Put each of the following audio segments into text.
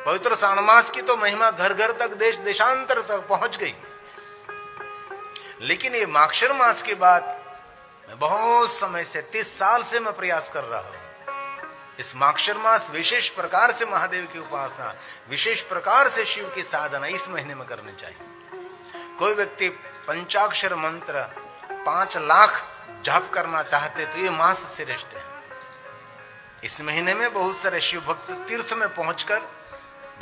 पवित्र श्रावण मास की तो महिमा घर घर तक, देश देशांतर तक पहुंच गई। लेकिन ये माक्षर मास की बात मैं बहुत समय से 30 साल से मैं प्रयास कर रहा हूं। इस माक्षर मास विशेष प्रकार से महादेव की उपासना, विशेष प्रकार से शिव की साधना इस महीने में करनी चाहिए। कोई व्यक्ति पंचाक्षर मंत्र 5 लाख जाप करना चाहते तो ये मास श्रेष्ठ है। इस महीने में बहुत सारे शिव भक्त तीर्थ में पहुंचकर,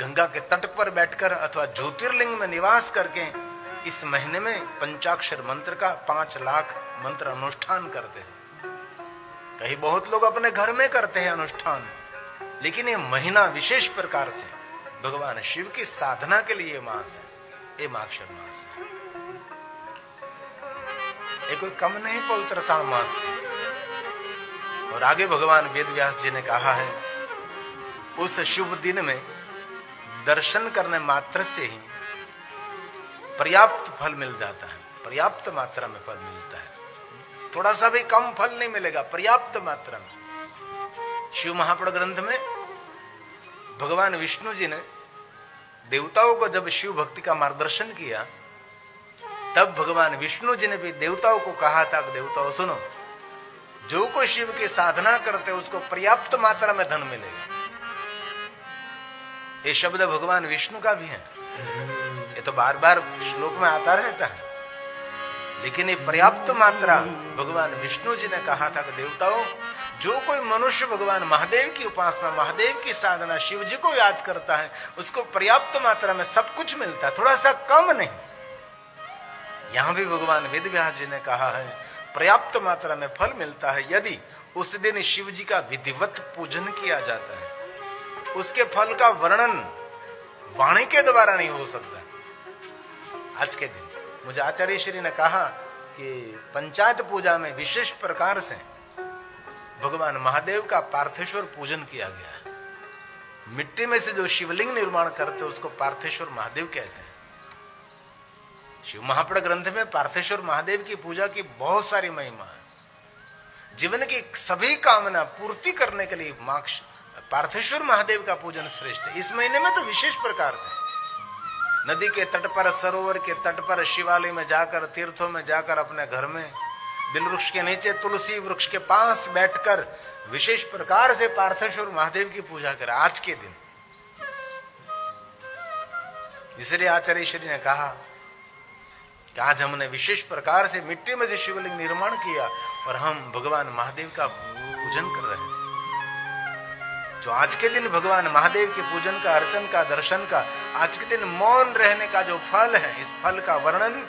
गंगा के तट पर बैठकर अथवा ज्योतिर्लिंग में निवास करके इस महीने में पंचाक्षर मंत्र का 5 लाख मंत्र अनुष्ठान करते हैं। कहीं बहुत लोग अपने घर में करते हैं अनुष्ठान, लेकिन ये महीना विशेष प्रकार से भगवान शिव की साधना के लिए मास है, ये माक्षर मास है। ये कोई कम नहीं पवित्र श्रावण मास से। और आगे भगवान वेद व्यास जी ने कहा है, उस शुभ दिन में दर्शन करने मात्र से ही पर्याप्त फल मिल जाता है, पर्याप्त मात्रा में फल मिलता है। थोड़ा सा भी कम फल नहीं मिलेगा, पर्याप्त मात्रा में। शिव महापुराण ग्रंथ में भगवान विष्णु जी ने देवताओं को जब शिव भक्ति का मार्गदर्शन किया, तब भगवान विष्णु जी ने भी देवताओं को कहा था, देवताओं सुनो, जो कोई शिव की साधना करते उसको पर्याप्त मात्रा में धन मिलेगा। ये शब्द भगवान विष्णु का भी है, ये तो बार बार श्लोक में आता रहता है, लेकिन ये पर्याप्त मात्रा भगवान विष्णु जी ने कहा था कि देवताओं, जो कोई मनुष्य भगवान महादेव की उपासना, महादेव की साधना, शिव जी को याद करता है, उसको पर्याप्त मात्रा में सब कुछ मिलता है, थोड़ा सा कम नहीं। यहां भी भगवान वेद व्यास जी ने कहा है, पर्याप्त मात्रा में फल मिलता है यदि उस दिन शिव जी का विधिवत पूजन किया जाता है। उसके फल का वर्णन वाणी के द्वारा नहीं हो सकता। आज के दिन मुझे आचार्य श्री ने कहा कि पंचायत पूजा में विशेष प्रकार से भगवान महादेव का पार्थेश्वर पूजन किया गया है। मिट्टी में से जो शिवलिंग निर्माण करते उसको पार्थेश्वर महादेव कहते हैं। शिव महापुराण ग्रंथ में पार्थेश्वर महादेव की पूजा की बहुत सारी महिमा है। जीवन की सभी कामना पूर्ति करने के लिए पार्थेश्वर महादेव का पूजन श्रेष्ठ है। इस महीने में तो विशेष प्रकार से नदी के तट पर, सरोवर के तट पर, शिवालय में जाकर, तीर्थों में जाकर, अपने घर में बिल वृक्ष के नीचे, तुलसी वृक्ष के पास बैठकर विशेष प्रकार से पार्थेश्वर महादेव की पूजा करें आज के दिन। इसलिए आचार्य श्री ने कहा कि आज हमने विशेष प्रकार से मिट्टी में से शिवलिंग निर्माण किया और हम भगवान महादेव का पूजन कर रहे हैं। जो आज के दिन भगवान महादेव के पूजन का, अर्चन का, दर्शन का, आज के दिन मौन रहने का जो फल है, इस फल का वर्णन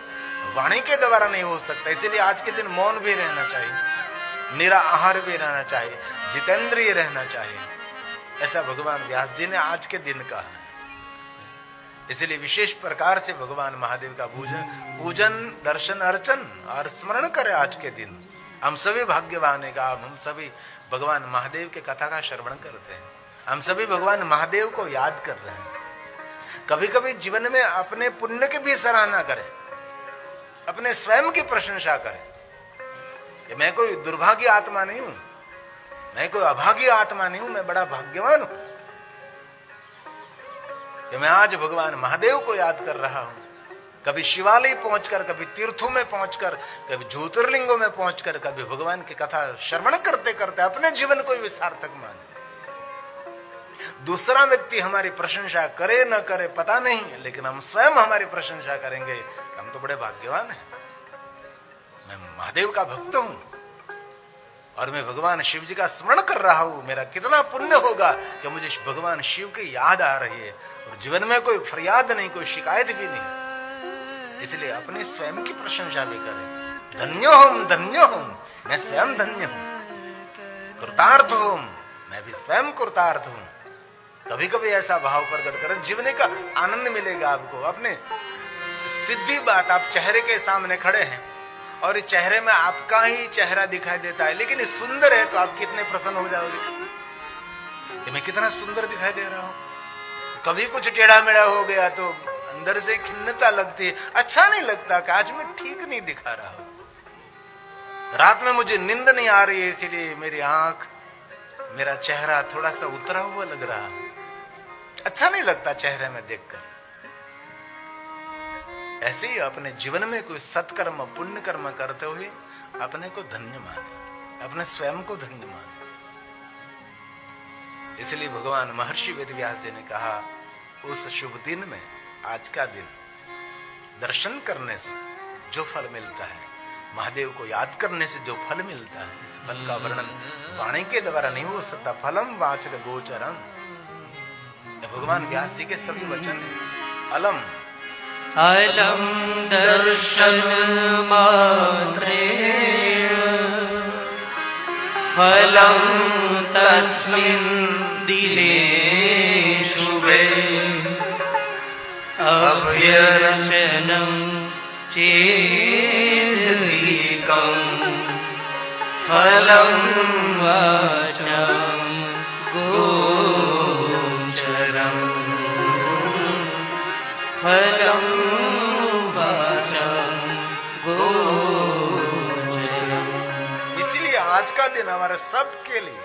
वाणी के द्वारा नहीं हो सकता। इसीलिए आज के दिन मौन भी रहना चाहिए, निराहार भी रहना चाहिए, जितेंद्रिय रहना चाहिए, ऐसा भगवान व्यास जी ने आज के दिन कहा है। इसलिए विशेष प्रकार से भगवान महादेव का पूजन, दर्शन, अर्चन और स्मरण करें आज के दिन। हम सभी भाग्यवान है का हम सभी भगवान महादेव के कथा का श्रवण करते हैं, हम सभी भगवान महादेव को याद कर रहे हैं। कभी कभी जीवन में अपने पुण्य की भी सराहना करें, अपने स्वयं की प्रशंसा करें कि मैं कोई दुर्भाग्य आत्मा नहीं हूं, मैं कोई अभागी आत्मा नहीं हूं, मैं बड़ा भाग्यवान हूं कि मैं आज भगवान महादेव को याद कर रहा हूं। कभी शिवालय पहुंचकर, कभी तीर्थों में पहुंचकर, कभी ज्योतिर्लिंगों में पहुंचकर, कभी भगवान की कथा श्रवण करते करते अपने जीवन को भी सार्थक माने। दूसरा व्यक्ति हमारी प्रशंसा करे न करे पता नहीं, लेकिन हम स्वयं हमारी प्रशंसा करेंगे, हम तो बड़े भाग्यवान हैं, मैं महादेव का भक्त हूं और मैं भगवान शिव जी का स्मरण कर रहा हूं। मेरा कितना पुण्य होगा कि मुझे भगवान शिव की याद आ रही है और जीवन में कोई फरियाद नहीं, कोई शिकायत भी नहीं। इसलिए अपनी स्वयं की प्रशंसा भी करें। धन्यो हूं, मैं स्वयं धन्य हूं, कृतार्थ हूं, मैं भी स्वयं कृतार्थ हूं। कभी कभी ऐसा भाव प्रकट करें, जीवन का आनंद मिलेगा आपको। अपने सीधी बात, आप चेहरे के सामने खड़े हैं और इस चेहरे में आपका ही चेहरा दिखाई देता है, लेकिन ये सुंदर है तो आप कितने प्रसन्न हो जाओगे कि मैं कितना सुंदर दिखाई दे रहा हूं। कभी कुछ टेढ़ा मेढ़ा हो गया तो अंदर से खिन्नता लगती है, अच्छा नहीं लगता कि आज मैं ठीक नहीं दिखा रहा हूं। रात में मुझे नींद नहीं आ रही है, इसलिए मेरी आंख, मेरा चेहरा थोड़ा सा उतरा हुआ लग रहा है। अच्छा नहीं लगता चेहरे में देखकर। ऐसे ही अपने जीवन में कोई सत्कर्म पुण्य कर्म करते हुए अपने को धन्य माने, अपने स्वयं को धन्य माने। इसलिए भगवान महर्षि वेदव्यास जी ने कहा उस शुभ दिन में, आज का दिन दर्शन करने से जो फल मिलता है, महादेव को याद करने से जो फल मिलता है, इस फल का वर्णन वाणी के द्वारा नहीं हो सकता। फलम वाचक गोचरम, भगवान व्यास जी के सभी वचन हैं। अलम अलम दर्शन मात्रेण फलम तस्मिन् दिने शुभे अभ्यर्चनं चेदधिकं फलं वाचं गोचरं फलं वाचं गोचरं। इसलिए आज का दिन हमारे सबके लिए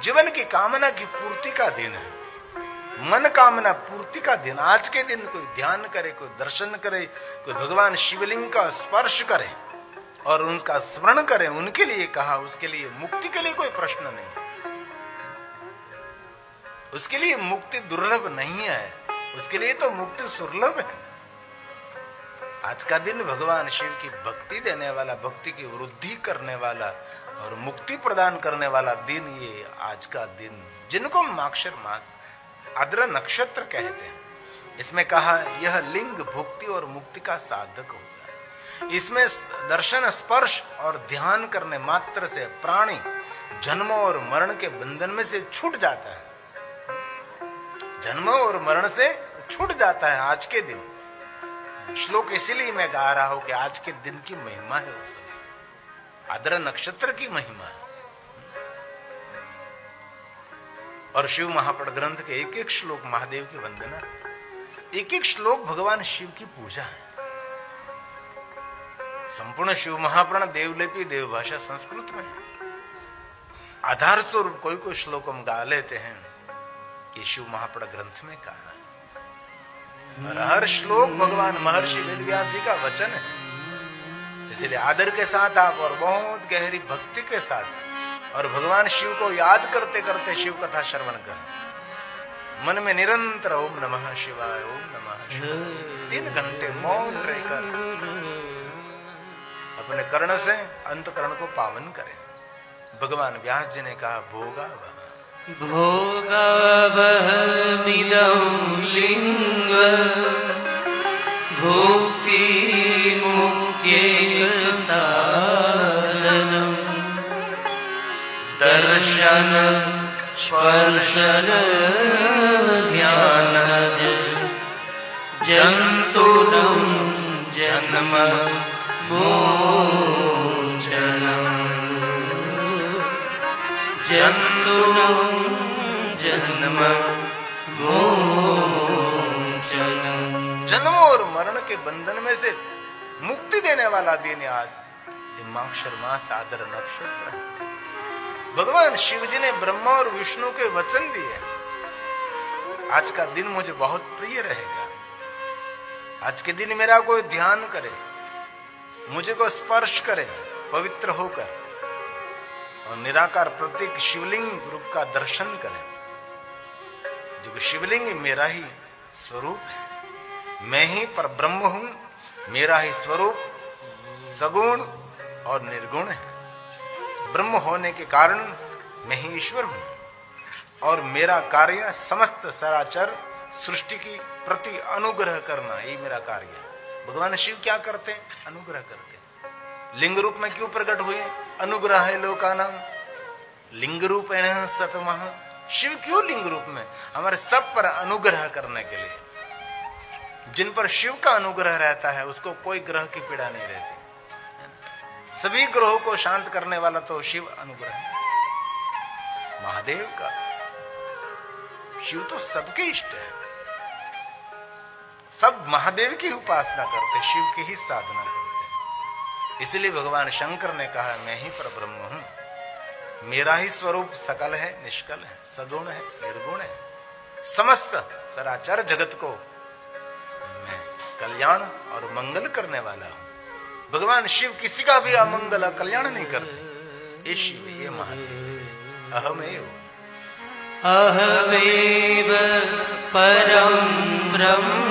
जीवन की कामना की पूर्ति का दिन है, मन कामना पूर्ति का दिन। आज के दिन कोई ध्यान करे, कोई दर्शन करे, कोई भगवान शिवलिंग का स्पर्श करे और उनका स्मरण करे, उनके लिए कहा। उसके लिए मुक्ति के लिए कोई प्रश्न नहीं, उसके लिए मुक्ति दुर्लभ नहीं है, उसके लिए तो मुक्ति सुलभ है। आज का दिन भगवान शिव की भक्ति देने वाला, भक्ति की वृद्धि करने वाला और मुक्ति प्रदान करने वाला दिन ये आज का दिन, जिनको माक्षर मास आद्र नक्षत्र कहते हैं। इसमें कहा यह लिंग भुक्ति और मुक्ति का साधक होगा। इसमें दर्शन स्पर्श और ध्यान करने मात्र से प्राणी जन्म और मरण के बंधन में से छूट जाता है, जन्म और मरण से छूट जाता है आज के दिन। श्लोक इसीलिए मैं गा रहा हूं कि आज के दिन की महिमा है, उस आद्र नक्षत्र की महिमा है। और शिव महापड़ ग्रंथ के एक एक श्लोक महादेव की वंदना, एक एक श्लोक भगवान शिव की पूजा है। संपूर्ण शिव महाप्राण देवलिपि देवभाषा संस्कृत में है। आधार स्वरूप कोई कोई श्लोक हम गा लेते हैं, ये शिव महापड़ ग्रंथ में कहा है। और हर श्लोक भगवान महर्षि वेदव्यास जी का वचन है। इसलिए आदर के साथ आप और बहुत गहरी भक्ति के साथ और भगवान शिव को याद करते करते शिव कथा श्रवण करें। मन में निरंतर ओम नमः शिवाय, ओम नमः शिवाय 3 घंटे मौन रहकर अपने कर्ण से अंतकरण को पावन करें। भगवान व्यास जी ने कहा भोगावह भोगावहमिदं लिंग भुक्ति मुक्त्यैक साधनं दर्शन स्पर्शन ध्यान जन्तूनां जन्म मोचनं जन्तूनां जन्म मोचनं। जन्म और मरण के बंधन में से मुक्ति देने वाला दिन आज ये माक्षर मास आद्र नक्षत्र है। भगवान शिव जी ने ब्रह्मा और विष्णु के वचन दिए, आज का दिन मुझे बहुत प्रिय रहेगा। आज के दिन मेरा कोई ध्यान करे, मुझे को स्पर्श करे पवित्र होकर और निराकार प्रतीक शिवलिंग रूप का दर्शन करे। जो शिवलिंग मेरा ही स्वरूप है, मैं ही पर ब्रह्म हूं, मेरा ही स्वरूप सगुण और निर्गुण है। ब्रह्म होने के कारण मैं ही ईश्वर हूं और मेरा कार्य समस्त सराचर सृष्टि की प्रति अनुग्रह करना, यही मेरा कार्य है। भगवान शिव क्या करते? अनुग्रह करते। लिंग रूप में क्यों प्रकट हुए? अनुग्रह है लोकानां लिंग रूपेण सतमः। शिव क्यों लिंग रूप में? हमारे सब पर अनुग्रह करने के लिए। जिन पर शिव का अनुग्रह रहता है उसको कोई ग्रह की पीड़ा नहीं रहती। सभी ग्रहों को शांत करने वाला तो शिव अनुग्रह है, महादेव का। शिव तो सबके इष्ट है, सब महादेव की उपासना करते, शिव की ही साधना करते। इसलिए भगवान शंकर ने कहा मैं ही परब्रह्म हूं, मेरा ही स्वरूप सकल है, निष्कल है, सगुण है, निर्गुण है। समस्त सराचर जगत को मैं कल्याण और मंगल करने वाला हूं। भगवान शिव किसी का भी अमंगल कल्याण नहीं करते। ये शिव, ये महादेव, अहमेव अहमेव परं ब्रह्म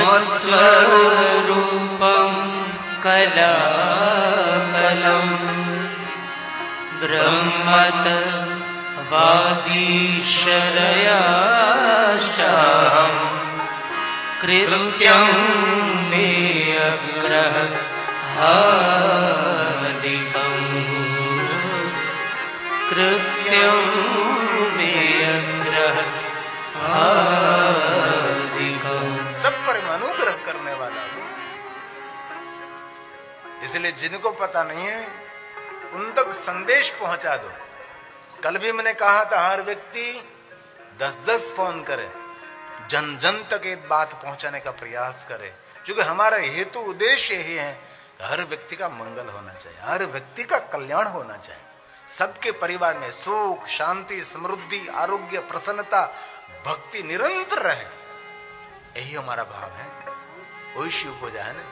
मत्स्वरूपं कलाकलं ब्रह्मत वागीश्वरयाश्चाहं कृत्यं मे अग्रहादिकम् कृत्यं मे अग्रहादिकम्। सब पर मैं अनुग्रह करने वाला हूं। इसलिए जिनको पता नहीं है उन तक संदेश पहुंचा दो। कल भी मैंने कहा था हर व्यक्ति 10-10 फोन करे, जन जन तक एक बात पहुंचाने का प्रयास करे, क्योंकि हमारा हेतु उद्देश्य यही है कि हर व्यक्ति का मंगल होना चाहिए, हर व्यक्ति का कल्याण होना चाहिए, सबके परिवार में सुख शांति समृद्धि आरोग्य प्रसन्नता भक्ति निरंतर रहे। यही हमारा भाव है, वही शिव पूजा है ना।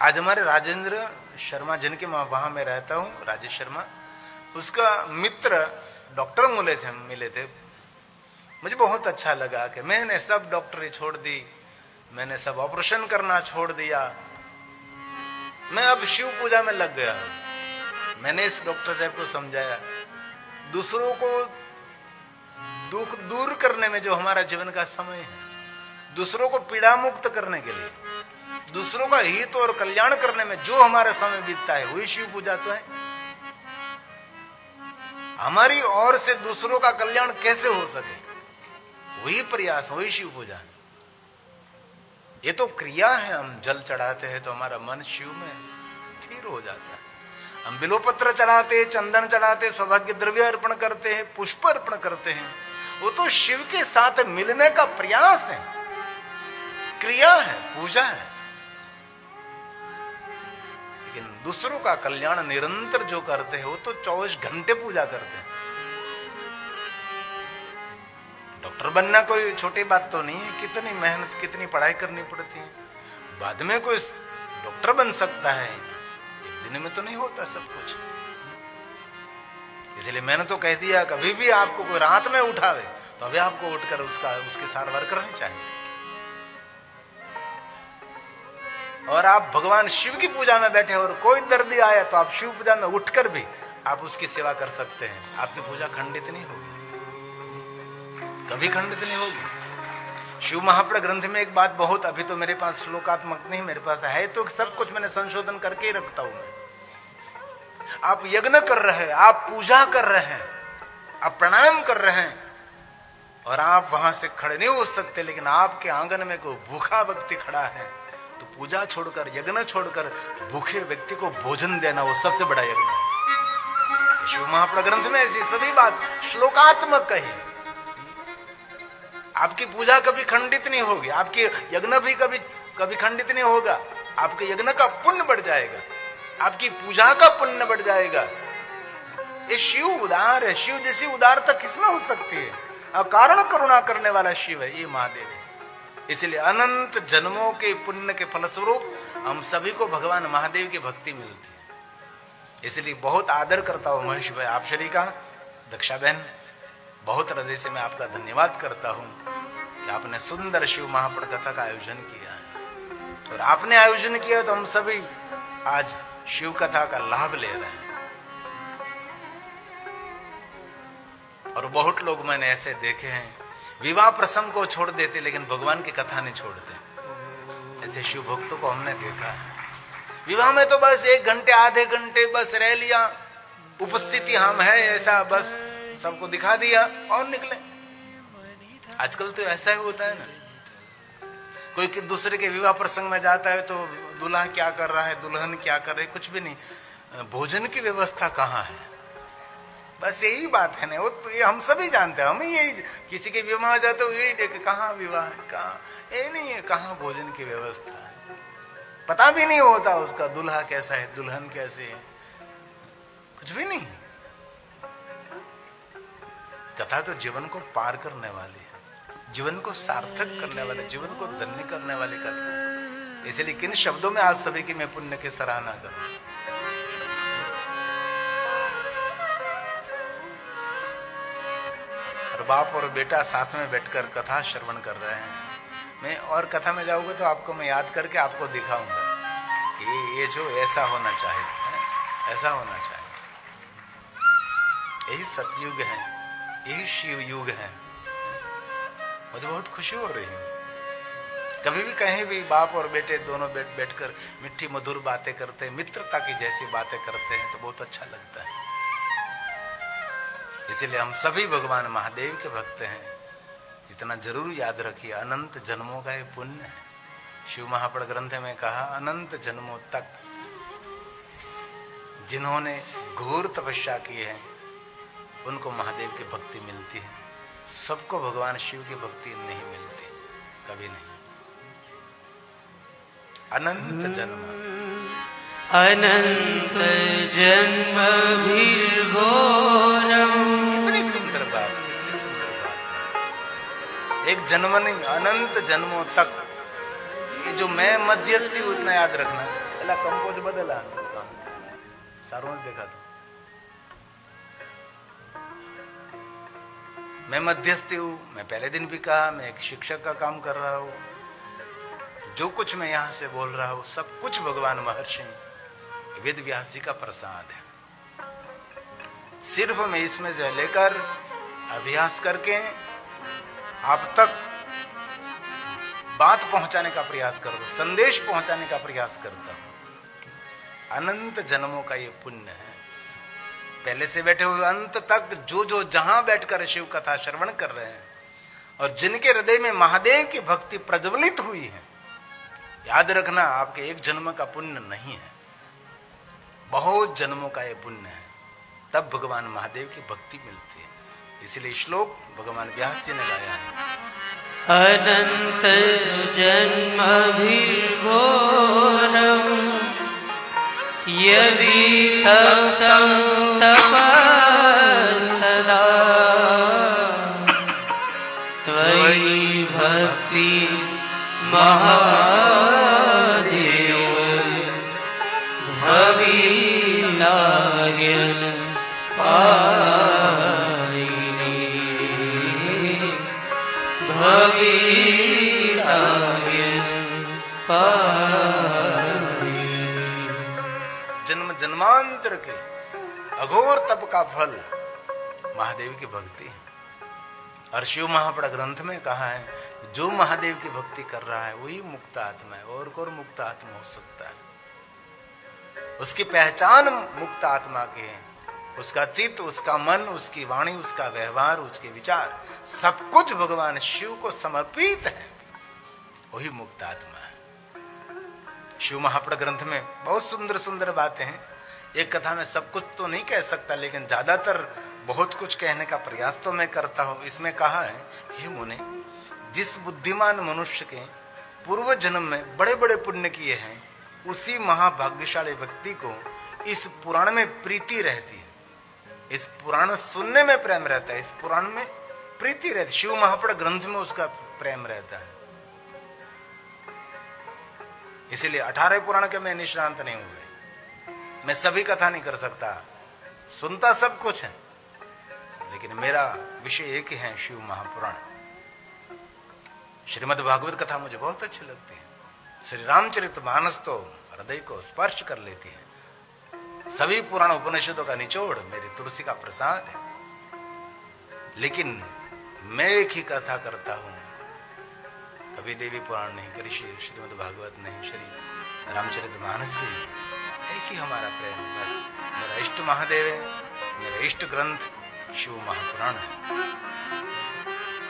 आज हमारे राजेंद्र शर्मा जिनके वहां मैं रहता हूं, राजेश शर्मा, उसका मित्र डॉक्टर मिले थे। मुझे बहुत अच्छा लगा कि मैंने सब डॉक्टरी छोड़ दी, मैंने सब ऑपरेशन करना छोड़ दिया, मैं अब शिव पूजा में लग गया। मैंने इस डॉक्टर साहब को समझाया, दूसरों को दुख दूर करने में जो हमारा जीवन का समय है, दूसरों को पीड़ा मुक्त करने के लिए, दूसरों का हित और कल्याण करने में जो हमारा समय बीतता है वही शिव पूजा तो है। हमारी ओर से दूसरों का कल्याण कैसे हो सके, वही प्रयास, वही शिव पूजा है। ये तो क्रिया है। हम जल चढ़ाते हैं तो हमारा मन शिव में स्थिर हो जाता है। हम बिलोपत्र चढ़ाते, चंदन चढ़ाते, सौभाग्य द्रव्य अर्पण करते हैं, पुष्प अर्पण करते हैं, वो तो शिव के साथ मिलने का प्रयास है, क्रिया है, पूजा है। लेकिन दूसरों का कल्याण निरंतर जो करते हैं वो तो 24 घंटे पूजा करते हैं। डॉक्टर बनना कोई छोटी बात तो नहीं है, कितनी मेहनत कितनी पढ़ाई करनी पड़ती है। बाद में कोई डॉक्टर बन सकता है, एक दिन में तो नहीं होता सब कुछ। इसलिए मैंने तो कह दिया, कभी भी आपको कोई रात में उठावे तो अभी आपको उठकर उसकी सारवार करनी चाहिए। और आप भगवान शिव की पूजा में बैठे और कोई दर्दी आया तो आप शिव पूजा में उठकर भी आप उसकी सेवा कर सकते हैं। आपकी पूजा खंडित नहीं होगी, कभी खंडित नहीं होगी। शिव महापुराण ग्रंथ में एक बात बहुत, अभी तो मेरे पास श्लोकात्मक नहीं, मेरे पास है तो सब कुछ मैंने संशोधन करके ही रखता हूं मैं। आप यज्ञ कर रहे हैं, आप पूजा कर रहे हैं, आप प्रणाम कर रहे हैं और आप वहां से खड़े नहीं हो सकते, लेकिन आपके आंगन में कोई भूखा व्यक्ति खड़ा है तो पूजा छोड़कर, यज्ञ छोड़कर भूखे व्यक्ति को भोजन देना वो सबसे बड़ा यज्ञ है। शिव महापुराण ग्रंथ में ऐसी सभी बात श्लोकात्मक कही। आपकी पूजा कभी खंडित नहीं होगी, आपकी यज्ञ भी कभी खंडित नहीं होगा। आपके यज्ञ का पुण्य बढ़ जाएगा, आपकी पूजा का पुण्य बढ़ जाएगा। ये शिव उदार है। शिव जैसी उदारता किसमें हो सकती है? अकारण करुणा करने वाला शिव है, ये महादेव है। इसलिए अनंत जन्मों के पुण्य के फलस्वरूप हम सभी को भगवान महादेव की भक्ति मिलती है। इसलिए बहुत आदर करता हूं महेश भाई आप श्री का, दक्षा बहन, बहुत हृदय से मैं आपका धन्यवाद करता हूं कि आपने सुंदर शिव महापुराण कथा का आयोजन किया है। और आपने आयोजन किया तो हम सभी आज शिव कथा का लाभ ले रहे हैं। और बहुत लोग मैंने ऐसे देखे हैं, विवाह प्रसंग को छोड़ देते लेकिन भगवान की कथा नहीं छोड़ते। ऐसे शिव भक्तों को हमने देखा है। विवाह में तो बस 1 घंटे आधे घंटे बस रह लिया, उपस्थिति हम है ऐसा बस सबको दिखा दिया और निकले। आजकल तो ऐसा ही होता है ना, कोई दूसरे के विवाह प्रसंग में जाता है तो दूल्हा क्या कर रहा है, दुल्हन क्या कर रही, कुछ भी नहीं, भोजन की व्यवस्था कहाँ है, बस यही बात है ना। वो तो ये हम सभी जानते हैं, हम यही किसी के विवाह जाते हो यही देखे कहाँ विवाह है, कहाँ, ये नहीं है कहाँ भोजन की व्यवस्था है। पता भी नहीं होता उसका दूल्हा कैसा है, दुल्हन कैसे है, कुछ भी नहीं। कथा तो जीवन को पार करने वाली है, जीवन को सार्थक करने वाले, जीवन को धन्य करने वाली कथा। इसलिए किन शब्दों में आज सभी की मैं पुण्य की सराहना करूं। और बाप और बेटा साथ में बैठकर कथा श्रवण कर रहे हैं। मैं और कथा में जाऊंगा तो आपको मैं याद करके आपको दिखाऊंगा कि ये जो ऐसा होना चाहिए, ऐसा होना चाहिए। यही सतयुग है, यही शिव युग है। मुझे बहुत खुशी हो रही है। कभी भी कहीं भी बाप और बेटे दोनों बैठकर मिट्टी मधुर बातें करते हैं, मित्रता की जैसी बातें करते हैं तो बहुत अच्छा लगता है। इसीलिए हम सभी भगवान महादेव के भक्त हैं। इतना जरूर याद रखिए, अनंत जन्मों का ये पुण्य है। शिव महापड़ ग्रंथ में कहा, अनंत जन्मों तक जिन्होंने घोर तपस्या की है उनको महादेव की भक्ति मिलती है। सबको भगवान शिव की भक्ति नहीं मिलती, कभी नहीं। अनंत जन्म, अनंत जन्म भी घोरम। कितनी सुंदर बात, कितनी सुंदर बात। एक जन्म नहीं, अनंत जन्मों तक। ये जो मैं मध्यस्थी उतना याद रखना। पहला कंपोज बदला सारों ने देखा था। मैं मध्यस्थी हूं, मैं पहले दिन भी कहा, मैं एक शिक्षक का काम कर रहा हूं। जो कुछ मैं यहां से बोल रहा हूं सब कुछ भगवान महर्षि वेद व्यास जी का प्रसाद है। सिर्फ मैं इसमें से लेकर अभ्यास करके आप तक बात पहुंचाने का प्रयास करता हूं, संदेश पहुंचाने का प्रयास करता हूं। अनंत जन्मों का ये पुण्य है। पहले से बैठे हुए अंत तक जो जो जहां बैठकर शिव कथा श्रवण कर रहे हैं और जिनके हृदय में महादेव की भक्ति प्रज्वलित हुई है, याद रखना आपके एक जन्म का पुण्य नहीं है, बहुत जन्मों का ये पुण्य है। तब भगवान महादेव की भक्ति मिलती है। इसलिए श्लोक भगवान व्यास जी ने गाया है, अनंत जन्म भी घोरम यदि तप्तं तपस्तदा त्वयि भक्ति महादेव भविनार्यन पायिनी भविनार्यन पायिनी। जन्म जन्मांतर के अघोर तप का फल महादेव की भक्ति है। और शिव महापड़ा ग्रंथ में कहा है, जो महादेव की भक्ति कर रहा है वही मुक्त आत्मा है, और कौन मुक्त आत्मा हो सकता है। उसकी पहचान मुक्त आत्मा की है। उसका चित्त, उसका मन, उसकी वाणी, उसका व्यवहार, उसके विचार सब कुछ भगवान शिव को समर्पित है, वही मुक्त आत्मा है। शिव महापड़ ग्रंथ में बहुत सुंदर सुंदर बातें हैं। एक कथा में सब कुछ तो नहीं कह सकता, लेकिन ज्यादातर बहुत कुछ कहने का प्रयास तो मैं करता हूं। इसमें कहा है, हे मुने, जिस बुद्धिमान मनुष्य के पूर्व जन्म में बड़े बड़े पुण्य किए हैं, उसी महाभाग्यशाली व्यक्ति को इस पुराण में प्रीति रहती है। इस पुराण सुनने में प्रेम रहता है, इस पुराण में प्रीति रहती है। शिव महापड़ ग्रंथ में उसका प्रेम रहता है। इसीलिए 18 पुराण के मैं निष्णांत नहीं हुए। मैं सभी कथा नहीं कर सकता, सुनता सब कुछ है, लेकिन मेरा विषय एक ही है, शिव महापुराण। श्रीमद् भागवत कथा मुझे बहुत अच्छी लगती है। श्री रामचरितमानस तो हृदय को स्पर्श कर लेती है। सभी पुराण उपनिषदों का निचोड़ मेरी तुलसी का प्रसाद है। लेकिन मैं एक ही कथा करता हूं, कभी देवी पुराण नहीं, कभी श्रीमद् भागवत नहीं, श्री रामचरितमानस भी नहीं। एक ही हमारा प्रेम, बस मेरा इष्ट महादेव है, मेरा इष्ट ग्रंथ शिव महापुराण है।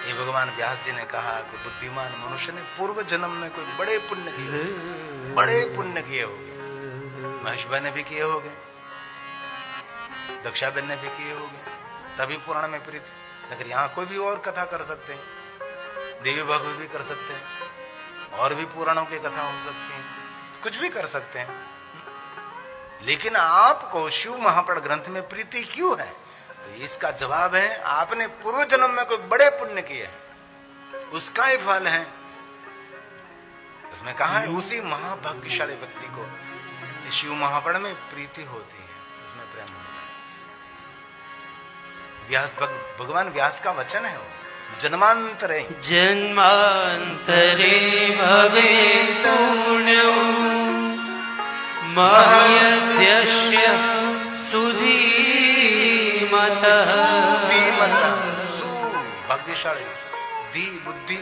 ये भगवान व्यास जी ने कहा कि बुद्धिमान मनुष्य ने पूर्व जन्म में कोई बड़े पुण्य किए, बड़े पुण्य किए होंगे। महेश भाई ने भी किए होंगे, दक्षा बहन ने भी किए होंगे, तभी पुराण में प्रीत। लेकिन यहाँ कोई भी और कथा कर सकते हैं, देवी भागवत भी कर सकते हैं, और भी पुराणों की कथा हो सकती है, कुछ भी कर सकते हैं। लेकिन आपको शिव महापड़ ग्रंथ में प्रीति क्यों है? तो इसका जवाब है, आपने पूर्व जन्म में कोई बड़े पुण्य किए हैं, उसका ही फल है। उसमें कहा है उसी महाभाग्यशाली व्यक्ति को शिव महापुराण में प्रीति होती है, उसमें प्रेम होता है। व्यास भगवान व्यास का वचन है वो, जन्मांतरे जन्मांतरे भवेत् पुण्यं मह्यद्यस्य सुधीमतः। भाग्यशाली, धी बुद्धि,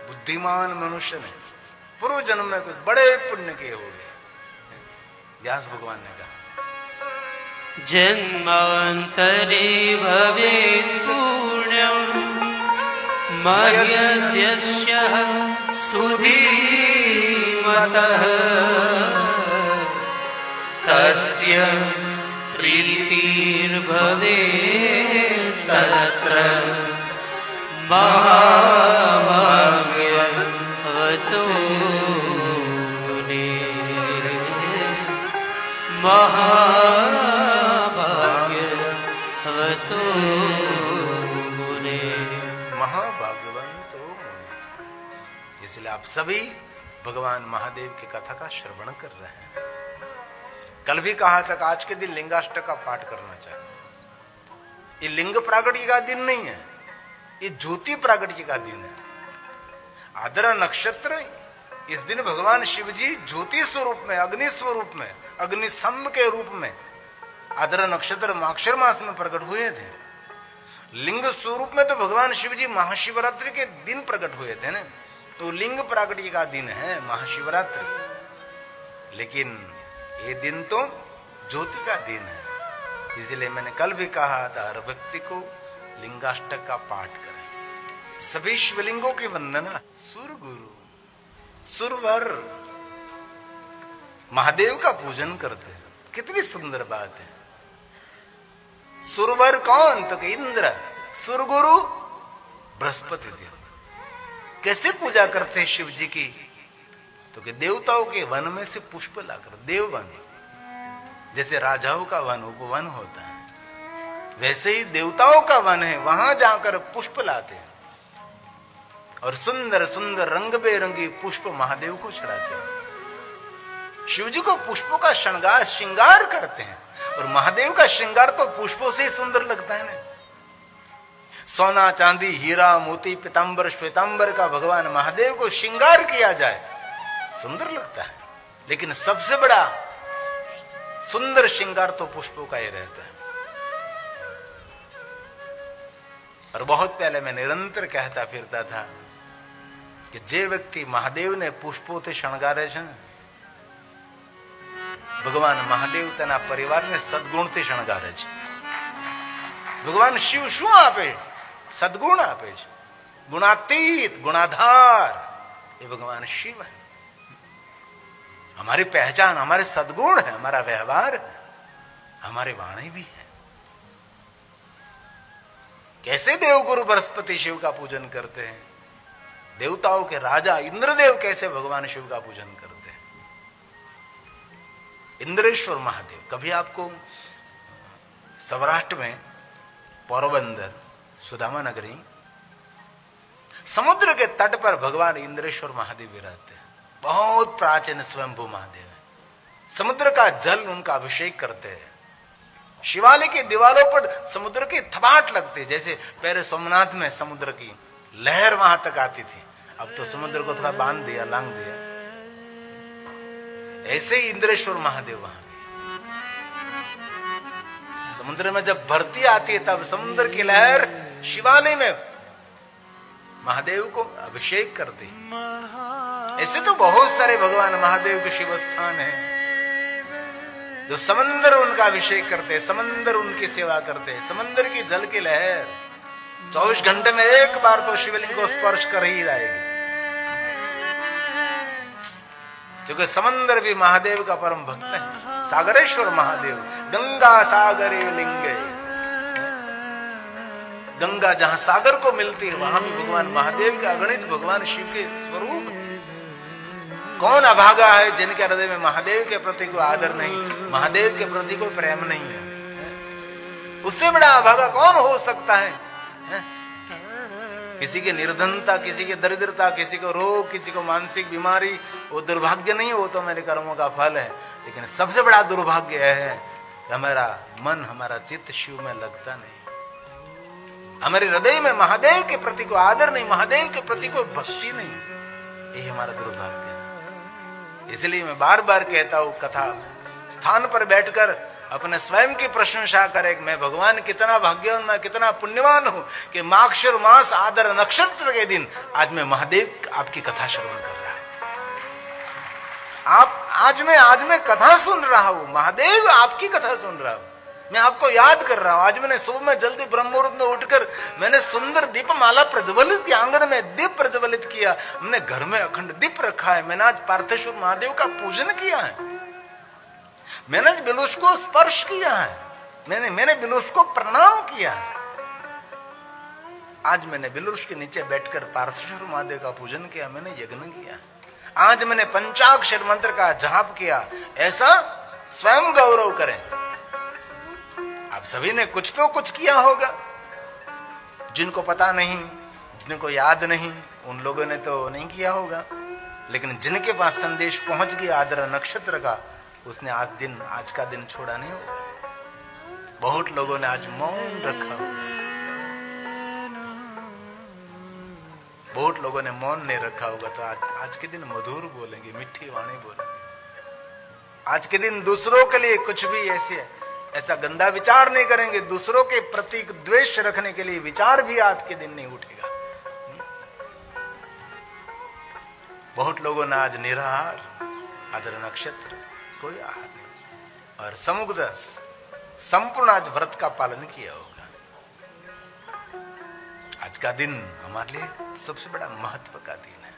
बुद्धिमान मनुष्य ने पूर्व जन्म में कुछ बड़े पुण्य किए हो गए। व्यास भगवान ने कहा जन्मांतरे भवेत् पुण्यं मह्यद्यस्य सुधीमतः तस्य प्रीतिर्भवेत् तत्र महाभाग्यवतो महाभाग्यवतो मुने। महाभाग्यवंतो मुने। इसलिए आप सभी भगवान महादेव की कथा का श्रवण कर रहे हैं। कल भी कहा था कि आज के दिन लिंगाष्टक का पाठ करना चाहिए। ये लिंग प्रागट्य का दिन नहीं है, ये ज्योति प्रागट्य का दिन है। आद्रा नक्षत्र, इस दिन भगवान शिव जी ज्योति स्वरूप में, अग्नि स्वरूप में, अग्निस्तंभ के रूप में आद्रा नक्षत्र माक्षर मास में प्रकट हुए थे। लिंग स्वरूप में तो भगवान शिव जी महाशिवरात्रि के दिन प्रकट हुए थे ना, तो लिंग प्रागट्य का दिन है महाशिवरात्रि। लेकिन ये दिन तो ज्योति का दिन है, इसलिए मैंने कल भी कहा था हर व्यक्ति को लिंगाष्टक का पाठ करें। सभी शिवलिंगों की वंदना, सुर गुरु सुरवर महादेव का पूजन करते हैं। कितनी सुंदर बात है। सुरवर कौन? तो इंद्र। सुरगुरु बृहस्पति देव। कैसे पूजा करते हैं शिव जी की? तो कि देवताओं के वन में से पुष्प लाकर, देववन, जैसे राजाओं का वन उपवन होता है, वैसे ही देवताओं का वन है, वहां जाकर पुष्प लाते हैं और सुंदर सुंदर रंग बेरंगी पुष्प महादेव को चढ़ाते हैं। शिव जी को पुष्पों का श्रृंगार करते हैं, और महादेव का श्रृंगार तो पुष्पों से ही सुंदर लगता है ना। सोना चांदी हीरा मोती पीतांबर श्वेतांबर का भगवान महादेव को श्रृंगार किया जाए, सुंदर लगता है। लेकिन सबसे बड़ा सुंदर श्रृंगार तो पुष्पों का ही रहता है। और बहुत पहले मैं निरंतर कहता फिरता था कि जे व्यक्ति महादेव ने पुष्पों से शणगारे छे, भगवान महादेव तेना परिवार ने सद्गुण થી શણગારે છે। ભગવાન શિવ શું આપે? સદ્ગુણ આપે છે। गुणातीत गुणाधार ये भगवान शिव है। हमारी पहचान हमारे सद्गुण है, हमारा व्यवहार है, हमारे वाणी भी है। कैसे देवगुरु बृहस्पति शिव का पूजन करते हैं, देवताओं के राजा इंद्रदेव कैसे भगवान शिव का पूजन करते हैं। इंद्रेश्वर महादेव, कभी आपको सौराष्ट्र में पोरबंदर सुदामा नगरी समुद्र के तट पर भगवान इंद्रेश्वर महादेव विराजते हैं। बहुत प्राचीन स्वयंभू महादेव है। समुद्र का जल उनका अभिषेक करते हैं। शिवालय की दीवारों पर समुद्र की थपाट लगती है। जैसे पहले सोमनाथ में समुद्र की लहर वहां तक आती थी, अब तो समुद्र को थोड़ा बांध दिया, लांग दिया। ऐसे ही इंद्रेश्वर महादेव वहां भी समुद्र में जब भरती आती है तब समुद्र की लहर शिवालय में महादेव को अभिषेक करते। ऐसे तो बहुत सारे भगवान महादेव के शिव स्थान हैं जो समंदर उनका अभिषेक करते हैं, समंदर उनकी सेवा करते हैं। समंदर की जल की लहर 24 घंटे में एक बार तो शिवलिंग को स्पर्श कर ही जाएगी, क्योंकि समंदर भी महादेव का परम भक्त है। सागरेश्वर महादेव, गंगा सागरे लिंगे, गंगा जहां सागर को मिलती है वहां भी भगवान महादेव के अगणित भगवान शिव के स्वरूप। कौन अभागा है जिनके हृदय में महादेव के प्रति कोई आदर नहीं, महादेव के प्रति कोई प्रेम नहीं है। उससे बड़ा अभागा कौन हो सकता है? किसी की निर्धनता, किसी की दरिद्रता, किसी को रोग, किसी को मानसिक बीमारी, वो दुर्भाग्य नहीं, वो तो मेरे कर्मों का फल है। लेकिन सबसे बड़ा दुर्भाग्य है कि हमारा मन, हमारा चित्त शिव में लगता नहीं, हमारे हृदय में महादेव के प्रति कोई आदर नहीं, महादेव के प्रति कोई भक्ति नहीं। यही हमारा दुर्भाग्य है। इसलिए मैं बार बार कहता हूं, कथा स्थान पर बैठकर अपने स्वयं की प्रशंसा करे, मैं भगवान कितना भाग्यवान, मैं कितना पुण्यवान हूं कि माक्षर मास आदर नक्षत्र के दिन आज मैं महादेव आपकी कथा श्रवण कर रहा हूं। आज मैं कथा सुन रहा हूं, महादेव आपकी कथा सुन रहा हूं, मैं आपको याद कर रहा हूं। आज मैंने सुबह में जल्दी ब्रह्म मुहूर्त में उठकर मैंने सुंदर दीपमाला प्रज्वलित किया, आंगन में दीप प्रज्वलित किया, हमने घर में अखंड दीप रखा है, मैंने आज पार्थेश्वर महादेव का पूजन किया है, मैंने बिलुष को स्पर्श किया है, मैंने बिलुष को प्रणाम किया है। आज मैंने बिलुष के नीचे बैठकर पार्थेश्वर महादेव का पूजन किया, मैंने यज्ञ किया। आज मैंने पंचाक्षर मंत्र का जाप किया। ऐसा स्वयं गौरव करें। आप सभी ने कुछ तो कुछ किया होगा, जिनको पता नहीं, जिनको याद नहीं, उन लोगों ने तो नहीं किया होगा। लेकिन जिनके पास संदेश पहुंच गया आदर नक्षत्र का, उसने आज का दिन छोड़ा नहीं होगा। बहुत लोगों ने आज मौन रखा होगा, बहुत लोगों ने मौन नहीं रखा होगा। तो आज के दिन मधुर बोलेंगे, मिठी वाणी बोलेंगे। आज के दिन दूसरों के लिए कुछ भी ऐसा गंदा विचार नहीं करेंगे, दूसरों के प्रति द्वेष रखने के लिए विचार भी आज के दिन नहीं उठेगा। बहुत लोगों ने आज निराहार, आदर नक्षत्र, कोई आहार नहीं, और समुद्र संपूर्ण आज व्रत का पालन किया होगा। आज का दिन हमारे लिए सबसे बड़ा महत्व का दिन है।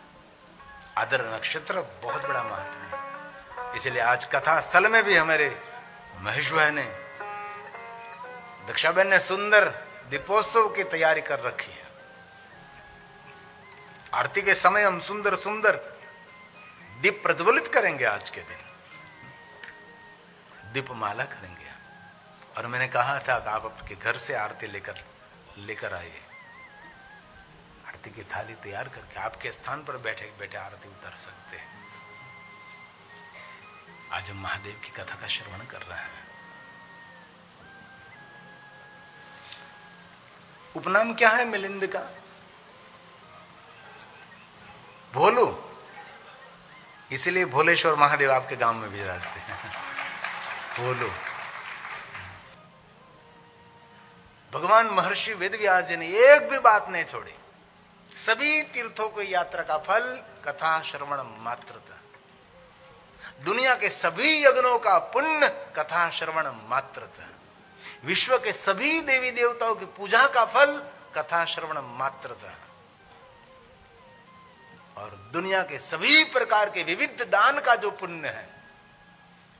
आदर नक्षत्र बहुत बड़ा महत्व है। इसलिए आज कथा स्थल में भी हमारे महेश भाई ने, दक्षाबेन ने सुंदर दीपोत्सव की तैयारी कर रखी है। आरती के समय हम सुंदर सुंदर दीप प्रज्वलित करेंगे। आज के दिन दीपमाला करेंगे। और मैंने कहा था कि आप आपके घर से आरती लेकर आइए, आरती की थाली तैयार करके आपके स्थान पर बैठे बैठे आरती उतार सकते हैं। आज हम महादेव की कथा का श्रवण कर रहे हैं। उपनाम क्या है मिलिंद का? भोलू। इसलिए भोलेश्वर महादेव आपके गांव में भी रहते हैं। भोलू। भगवान महर्षि वेदव्यास जी ने एक भी बात नहीं छोड़ी। सभी तीर्थों की यात्रा का फल कथा श्रवण मात्र था। दुनिया के सभी यज्ञों का पुण्य कथा श्रवण मात्र था। विश्व के सभी देवी देवताओं की पूजा का फल कथा श्रवण मात्र था। और दुनिया के सभी प्रकार के विविध दान का जो पुण्य है,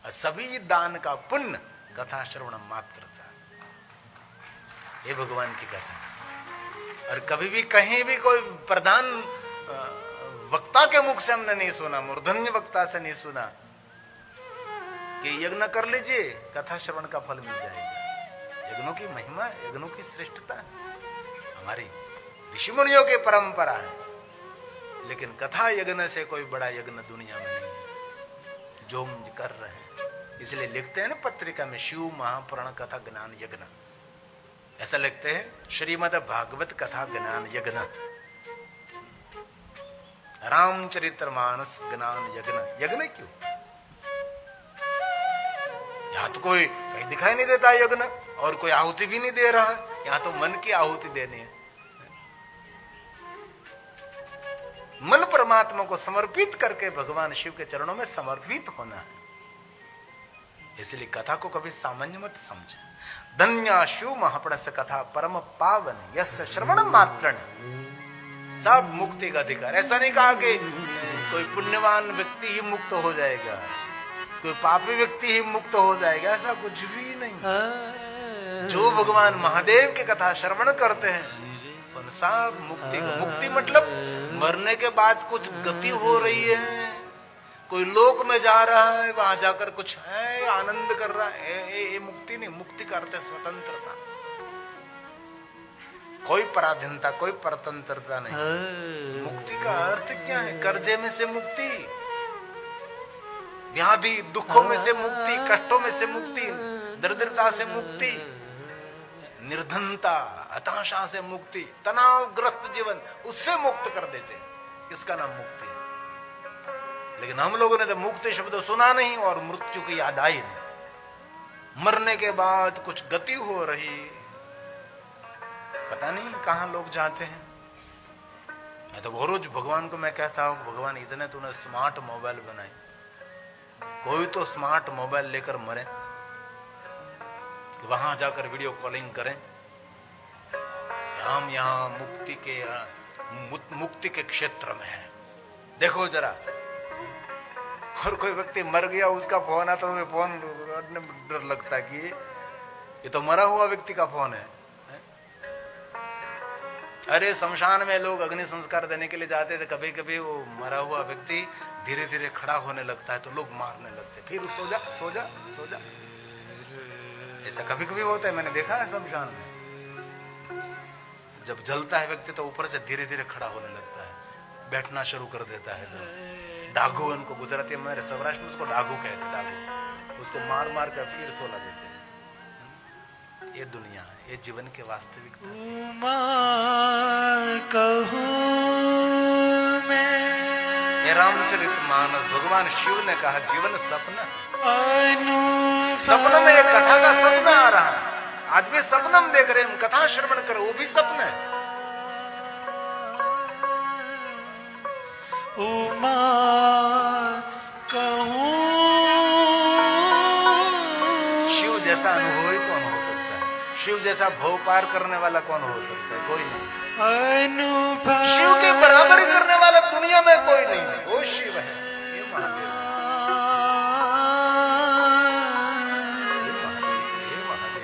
सभी दान का पुण्य कथा श्रवण मात्र था। ये भगवान की कथा। और कभी भी कहीं भी कोई प्रधान वक्ता के मुख से हमने नहीं सुना, मूर्धन्य वक्ता से नहीं सुना कि यज्ञ कर लीजिए कथा श्रवण का फल मिल जाएगा। यज्ञों की महिमा, यज्ञों की श्रेष्ठता हमारी ऋषि मुनियों की परंपरा है। लेकिन कथा यज्ञ से कोई बड़ा यज्ञ दुनिया में नहीं है जो हम कर रहे हैं। इसलिए लिखते हैं ना पत्रिका में, शिव महापुराण कथा ज्ञान यज्ञ, ऐसा लिखते हैं। श्रीमद् भागवत कथा ज्ञान यज्ञ, रामचरितमानस ज्ञान यज्ञ। यज्ञ क्यों? यहां तो कोई कहीं दिखाई नहीं देता यज्ञ, और कोई आहुति भी नहीं दे रहा है। यहां तो मन की आहुति देनी है। मन परमात्मा को समर्पित करके भगवान शिव के चरणों में समर्पित होना है। इसलिए कथा को कभी सामान्य मत समझे। धन्या शिव महापुरुष कथा परम पावन यस श्रवण मात्रण। सब मुक्ति का अधिकार। ऐसा नहीं कहा कि कोई पुण्यवान व्यक्ति ही मुक्त हो जाएगा, कोई पापी व्यक्ति ही मुक्त हो जाएगा, ऐसा कुछ भी नहीं। जो भगवान महादेव की कथा श्रवण करते हैं उन सब मुक्ति मतलब मरने के बाद कुछ गति हो रही है, कोई लोक में जा रहा है, वहां जाकर कुछ है, आनंद कर रहा है, ये मुक्ति नहीं। मुक्ति का अर्थ है स्वतंत्रता। कोई पराधीनता, कोई परतंत्रता नहीं। मुक्ति का अर्थ क्या है? कर्जे में से मुक्ति, व्याधि दुखों में से मुक्ति, कष्टों में से मुक्ति, दरिद्रता से मुक्ति, निर्धनता हताशा से मुक्ति, तनावग्रस्त जीवन उससे मुक्त कर देते हैं। इसका नाम मुक्ति है। लेकिन हम लोगों ने तो मुक्ति शब्द सुना नहीं और मृत्यु की याद आई नहीं। मरने के बाद कुछ गति हो रही, पता नहीं कहां लोग जाते हैं। मैं तो रोज भगवान को मैं कहता हूं, भगवान इतने तूने स्मार्ट मोबाइल बनाए, कोई तो स्मार्ट मोबाइल लेकर मरे, वहां जाकर वीडियो कॉलिंग करें। हम यहां मुक्ति के क्षेत्र में हैं, देखो जरा। और कोई व्यक्ति मर गया, उसका फोन आता तो फोन डर लगता है कि ये तो मरा हुआ व्यक्ति का फोन है। अरे शमशान में लोग अग्नि संस्कार देने के लिए जाते थे, कभी कभी वो मरा हुआ व्यक्ति धीरे धीरे खड़ा होने लगता है तो लोग मारने लगते, फिर सो जा सो जा सो जा। ऐसा कभी कभी होता है, मैंने देखा है शमशान में। जब जलता है व्यक्ति तो ऊपर से धीरे धीरे खड़ा होने लगता है, बैठना शुरू कर देता है। तो डागू, उनको गुजराती में सौराष्ट्र में उसको डागू कहते, डागू। उसको मार मार कर फिर सोला देते हैं। ये दुनिया है, ये जीवन के वास्तविकता। ये रामचरितमानस भगवान शिव ने कहा जीवन सपना। सपना में एक कथा का सपना आ रहा है, आज भी सपना हम देख रहे हैं, हम कथा श्रवण करें, वो भी सपना है। उमा कहूं, शिव जैसा अनुभवी कौन हो सकता है? शिव जैसा भव पार करने वाला कौन हो सकता है? कोई नहीं। शिव के बराबरी करने वाला दुनिया में कोई नहीं है, वो शिव है, ये महादेव है।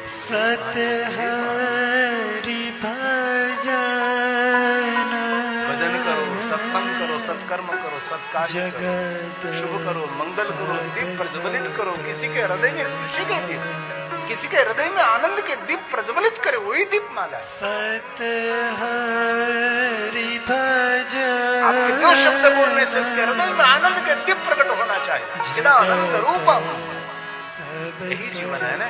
सत हरि भजन, भजन करो, सत्संग करो, सत्कर्म करो, सत्कार्य करो, शुभ करो, मंगल करो, दीप प्रज्वलित करो। किसी के हृदय में खुशी के दीप, किसी के हृदय में आनंद के दीप प्रज्वलित करे, वही दीप माला है। सत हरि भजन, आपके दो शब्द बोलने से उसके हृदय में आनंद के दीप प्रकट होना चाहिए। चिदानंद रूपम, यही जीवन है ना।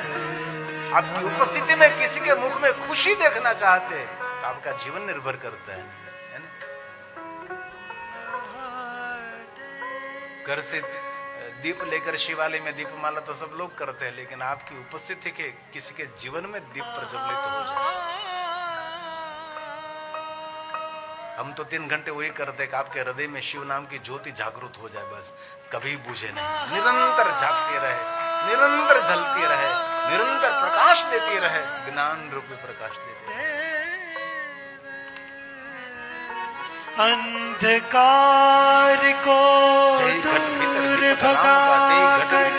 आपकी उपस्थिति में किसी के मुख में खुशी देखना चाहते हैं तो आपका जीवन निर्भर करता है ना। घर से दीप लेकर शिवालय में दीपमाला तो सब लोग करते हैं, लेकिन आपकी उपस्थिति के किसी के जीवन में दीप प्रज्वलित हो जाए। हम तो 3 घंटे वही करते हैं कि आपके हृदय में शिव नाम की ज्योति जागृत हो जाए, बस कभी बुझे नहीं, निरंतर जागती रहे, निरंतर जलती रहे, निरंतर प्रकाश देती रहे, ज्ञान रूपी प्रकाश देती रहे। अंधकार को दूर भगाकर,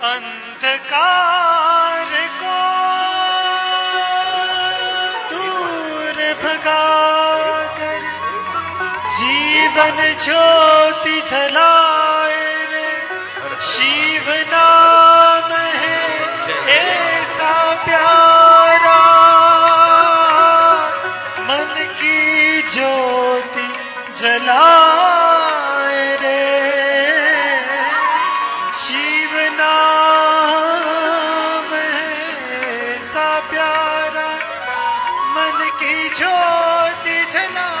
अंधकार को दूर भगाकर जीवन ज्योति जलाए रे, शिव नाम है ऐसा प्यारा, मन की ज्योति जलाए रे, शिव नाम है ऐसा प्यारा, मन की ज्योति जलाए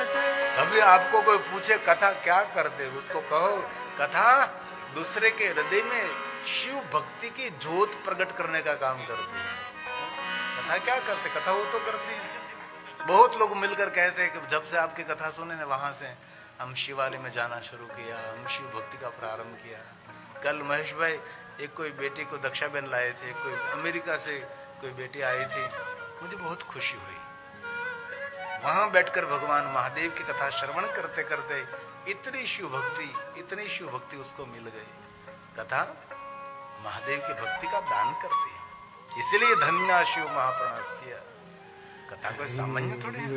रे। अभी आपको कोई पूछे कथा क्या करते, उसको कहो कथा दूसरे के हृदय में शिव भक्ति की ज्योत प्रकट करने का काम करती है। कथा क्या करते? कथा वो तो करती है। बहुत लोग मिलकर कहते हैं कि जब से आपकी कथा सुने ना, वहां से हम शिवालय में जाना शुरू किया, हम शिव भक्ति का प्रारंभ किया। कल महेश भाई एक कोई बेटी को दक्षाबेन लाए थे, कोई अमेरिका से कोई बेटी आई थी, मुझे बहुत खुशी हुई। वहां बैठकर भगवान महादेव की कथा श्रवण करते करते इतनी शिव भक्ति उसको मिल गई। कथा महादेव की भक्ति का दान करती है, इसलिए धन्य शिव महाप्राणस्य। कथा कोई सामान्य थोड़ी है,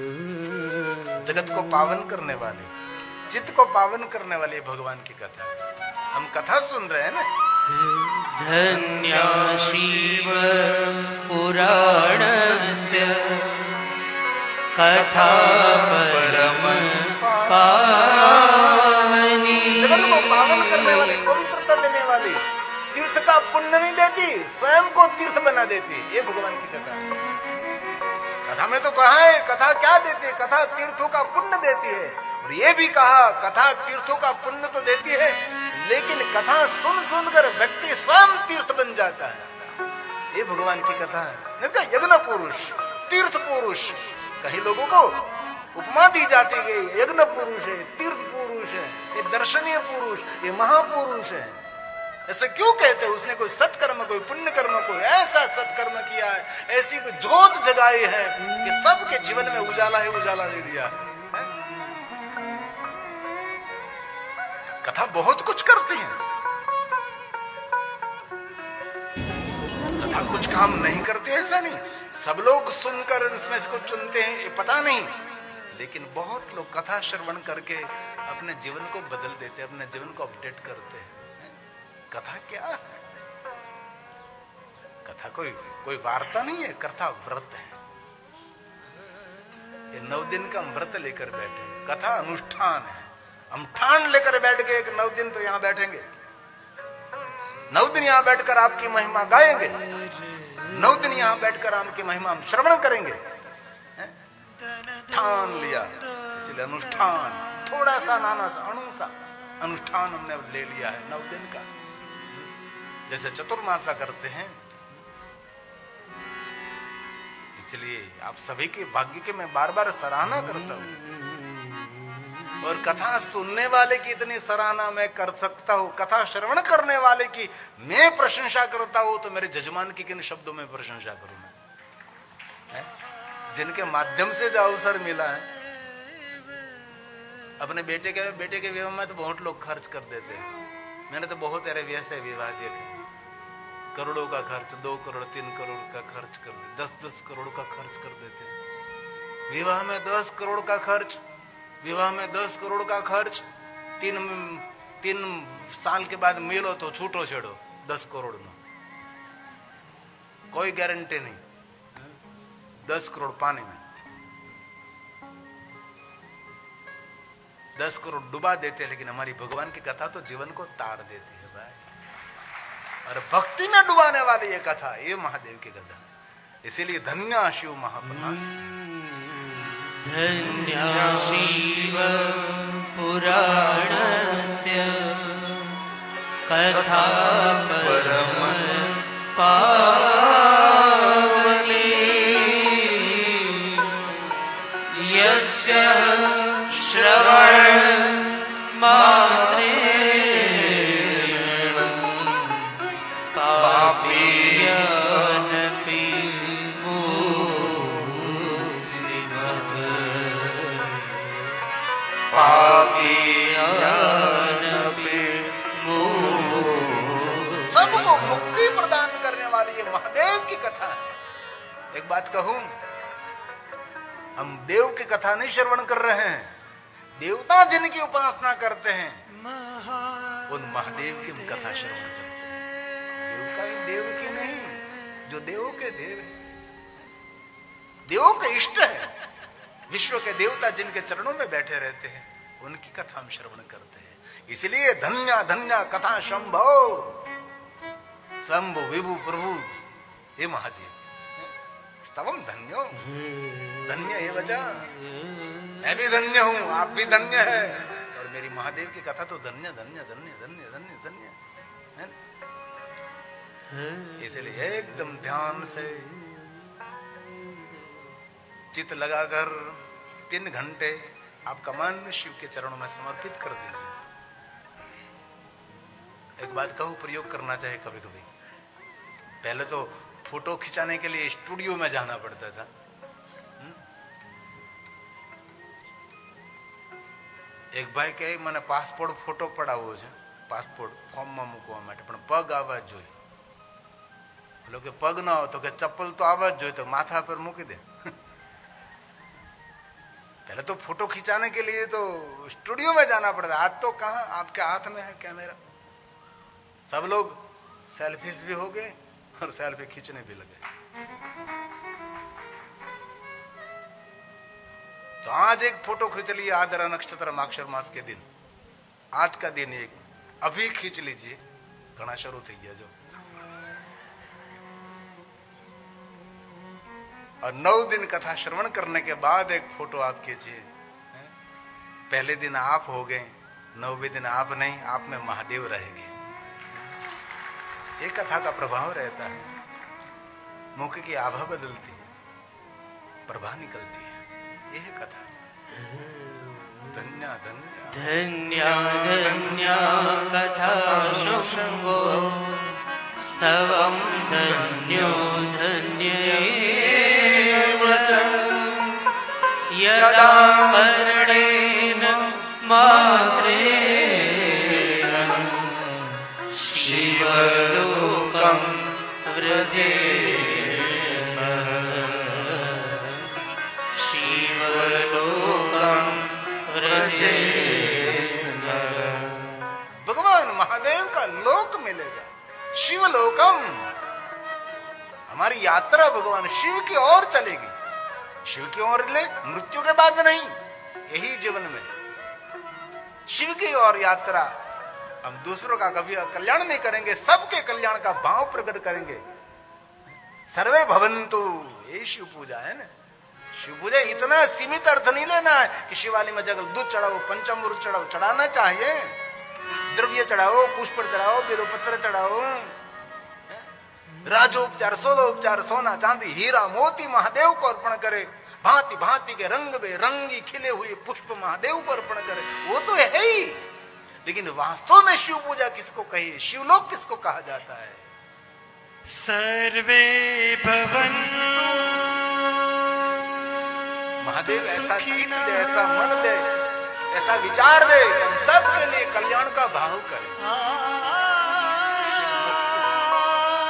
जगत को पावन करने वाली, चित्त को पावन करने वाली भगवान की कथा। हम कथा सुन रहे हैं ना, धन्या शिव पुराणस्य कथा परम पावनी। जगत को पावन करने वाली, पवित्रता देने वाली, तीर्थ का पुण्य नहीं देती, स्वयं को तीर्थ बना देती। ये भगवान की कथा है। कथा में तो कहा है कथा क्या देती है? कथा तीर्थों का पुण्य देती है। और ये भी कहा कथा तीर्थों का पुण्य तो देती है, लेकिन कथा सुन सुनकर व्यक्ति स्वयं तीर्थ बन जाता है। ये भगवान की कथा है। यज्ञ पुरुष, तीर्थ पुरुष, कई लोगों को उपमा दी जाती गई, यज्ञ पुरुष है, तीर्थ पुरुष है, ये दर्शनीय पुरुष, ये महापुरुष है। ऐसे क्यों कहते हैं? उसने कोई सत्कर्म, कोई पुण्य कर्म, कोई ऐसा सत्कर्म किया है, ऐसी कोई ज्योत जगाई है कि सबके जीवन में उजाला ही उजाला दे दिया है। कथा बहुत कुछ करती है। कथा कुछ काम नहीं करते ऐसा नहीं, सब लोग सुनकर इसमें से कुछ चुनते हैं ये पता नहीं, लेकिन बहुत लोग कथा श्रवण करके अपने जीवन को बदल देते हैं, अपने जीवन को अपडेट करते हैं। कथा क्या है? कथा कोई वार्ता नहीं है, कथा व्रत है। ये 9 दिन का हम व्रत लेकर बैठे, कथा अनुष्ठान है। हम ठान लेकर बैठ गए कि 9 दिन तो यहां बैठेंगे, 9 दिन यहां बैठकर आपकी महिमा गाएंगे, 9 दिन यहां बैठकर आपकी महिमा हम श्रवण करेंगे। ठान लिया, इसलिए अनुष्ठान, थोड़ा सा नाना सा अणु सा अनुष्ठान हमने ले लिया है 9 दिन का। जैसे चतुर्मासा करते हैं, इसलिए आप सभी के भाग्य की मैं बार बार सराहना करता हूं, और कथा सुनने वाले की इतनी सराहना मैं कर सकता हूं, कथा श्रवण करने वाले की मैं प्रशंसा करता हूं, तो मेरे जजमान की किन शब्दों में प्रशंसा करूं मैं? जिनके माध्यम से जो अवसर मिला है, अपने बेटे के विवाह में तो बहुत लोग खर्च कर देते हैं। मैंने तो बहुत ऐसे वैसे विवाह देखे, करोड़ों का खर्च, 2 करोड़ 3 करोड़ का खर्च कर देते, 10-10 करोड़ का खर्च कर देते हैं। विवाह में 10 करोड़ का खर्च, विवाह में 10 करोड़ का खर्च, 3 साल के बाद मिलो तो छूटो छेड़ो 10 करोड़ में, कोई गारंटी नहीं। 10 करोड़ पानी में, 10 करोड़ डुबा देते हैं, लेकिन हमारी भगवान की कथा तो जीवन को तार देती है भाई। और भक्ति में डुबाने वाली ये कथा, ये महादेव की कथा, इसीलिए धन्य शिव महापुरुष, धन्या शिव पुराणस्य कथा परम पावनी। यस्य श्रवण मात्रेण पापीयनपि सबको मुक्ति प्रदान करने वाली ये महादेव की कथा है। एक बात कहूं, हम देव की कथा नहीं श्रवण कर रहे हैं, देवता जिनकी उपासना करते हैं उन महादेव की हम कथा श्रवण करते हैं। देव का ही देव की नहीं, जो देवों के देव है, देवों के इष्ट है, विश्व के देवता जिनके चरणों में बैठे रहते हैं, उनकी कथा हम श्रवण करते हैं। इसलिए धन्य धन्य कथा शंभो, शंभु विभु प्रभु हे महादेव, स्तवम धन्यो, धन्य ये वजह, मैं भी धन्य हूं, आप भी धन्य है, और मेरी महादेव की कथा तो धन्य धन्य धन्य धन्य धन्य धन्य है। इसलिए एकदम ध्यान से चित लगाकर 3 घंटे आपका मन शिव के चरणों में समर्पित कर दीजिए। एक बात कहूं, प्रयोग करना चाहिए कभी कभी। पहले तो फोटो खिंचाने के लिए स्टूडियो में जाना पड़ता था, एक भाई कहे मैंने पासपोर्ट फोटो पડાવવો છે, પાસપોર્ટ ફોર્મમાં મૂકવા માટે, પણ પગ આવવા જ જોઈએ। બોલો કે પગ ના હોય તો કે ચપ્પલ તો આવવા જ જોઈએ, તો માથા પર મૂકી દે। पहले तो फोटो खिंचाने के लिए तो स्टूडियो में जाना पड़ता, आज तो कहां आपके हाथ में है कैमरा। सब लोग सेल्फीज भी हो गए और सेल्फी खींचने भी लगे। तो आज एक फोटो खींच ली आदरा नक्षत्र माक्षर मास के दिन, आज का दिन एक अभी खींच लीजिए, घना शुरू थी गया जो। और 9 दिन कथा श्रवण करने के बाद एक फोटो आप खींचिए। पहले दिन आप हो गए, 9वें दिन आप नहीं, आप में महादेव रहेंगे। ये कथा का प्रभाव रहता है। मुख की आभा बदलती है, प्रभा निकलती है। यह है कथा। धन्य धन्य धन्या धन्या कथा शम्भो स्तवं धन्यो धन्येव च यदा मरणेन मात्रेण शिवलोकं व्रजेम शिवलोकं व्रजेम। भगवान महादेव का लोक मिलेगा, शिवलोकम। हमारी यात्रा भगवान शिव की ओर चलेगी। शिव की ओर ले, मृत्यु के बाद नहीं, यही जीवन में शिव की ओर यात्रा। हम दूसरों का कभी कल्याण नहीं करेंगे, सबके कल्याण का भाव प्रकट करेंगे। सर्वे भवन्तु, ये शिव पूजा है ना। शिव पूजा इतना सीमित अर्थ नहीं लेना है कि शिवालय में जगह दूध चढ़ाओ, पंचामृत चढ़ाओ, चढ़ाना चाहिए। द्रव्य चढ़ाओ, पुष्प चढ़ाओ, बेलपत्र चढ़ाओ, राजोपचार, सोलोपचार, सोना चांदी हीरा मोती महादेव को अर्पण करे। भांति भांति के रंग बेरंगी खिले हुए पुष्प महादेव को अर्पण करे, वो तो है ही। लेकिन वास्तव में शिव पूजा किसको कही, शिवलोक किसको कहा जाता है? सर्वे भवन्तु महादेव ऐसा चित्त दे, ऐसा मन दे, ऐसा विचार दे कि हम सबके लिए कल्याण का भाव करें।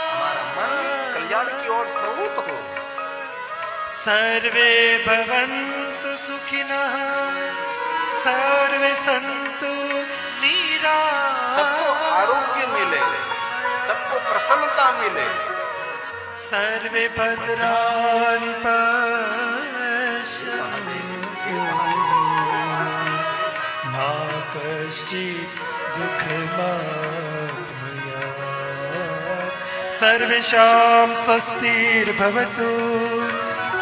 हमारा मन कल्याण की ओर प्रवृत्त हो। सर्वे भवन्तु सुखिनः सर्वे सन्तु निरामयाः। सबको आरोग्य मिले, सबको प्रसन्नता मिले। सर्वे भद्राणि पश्यन्तु मा कश्चित् दुःखमाप्नुयात्। सर्वेषां स्वस्तिर्भवतु,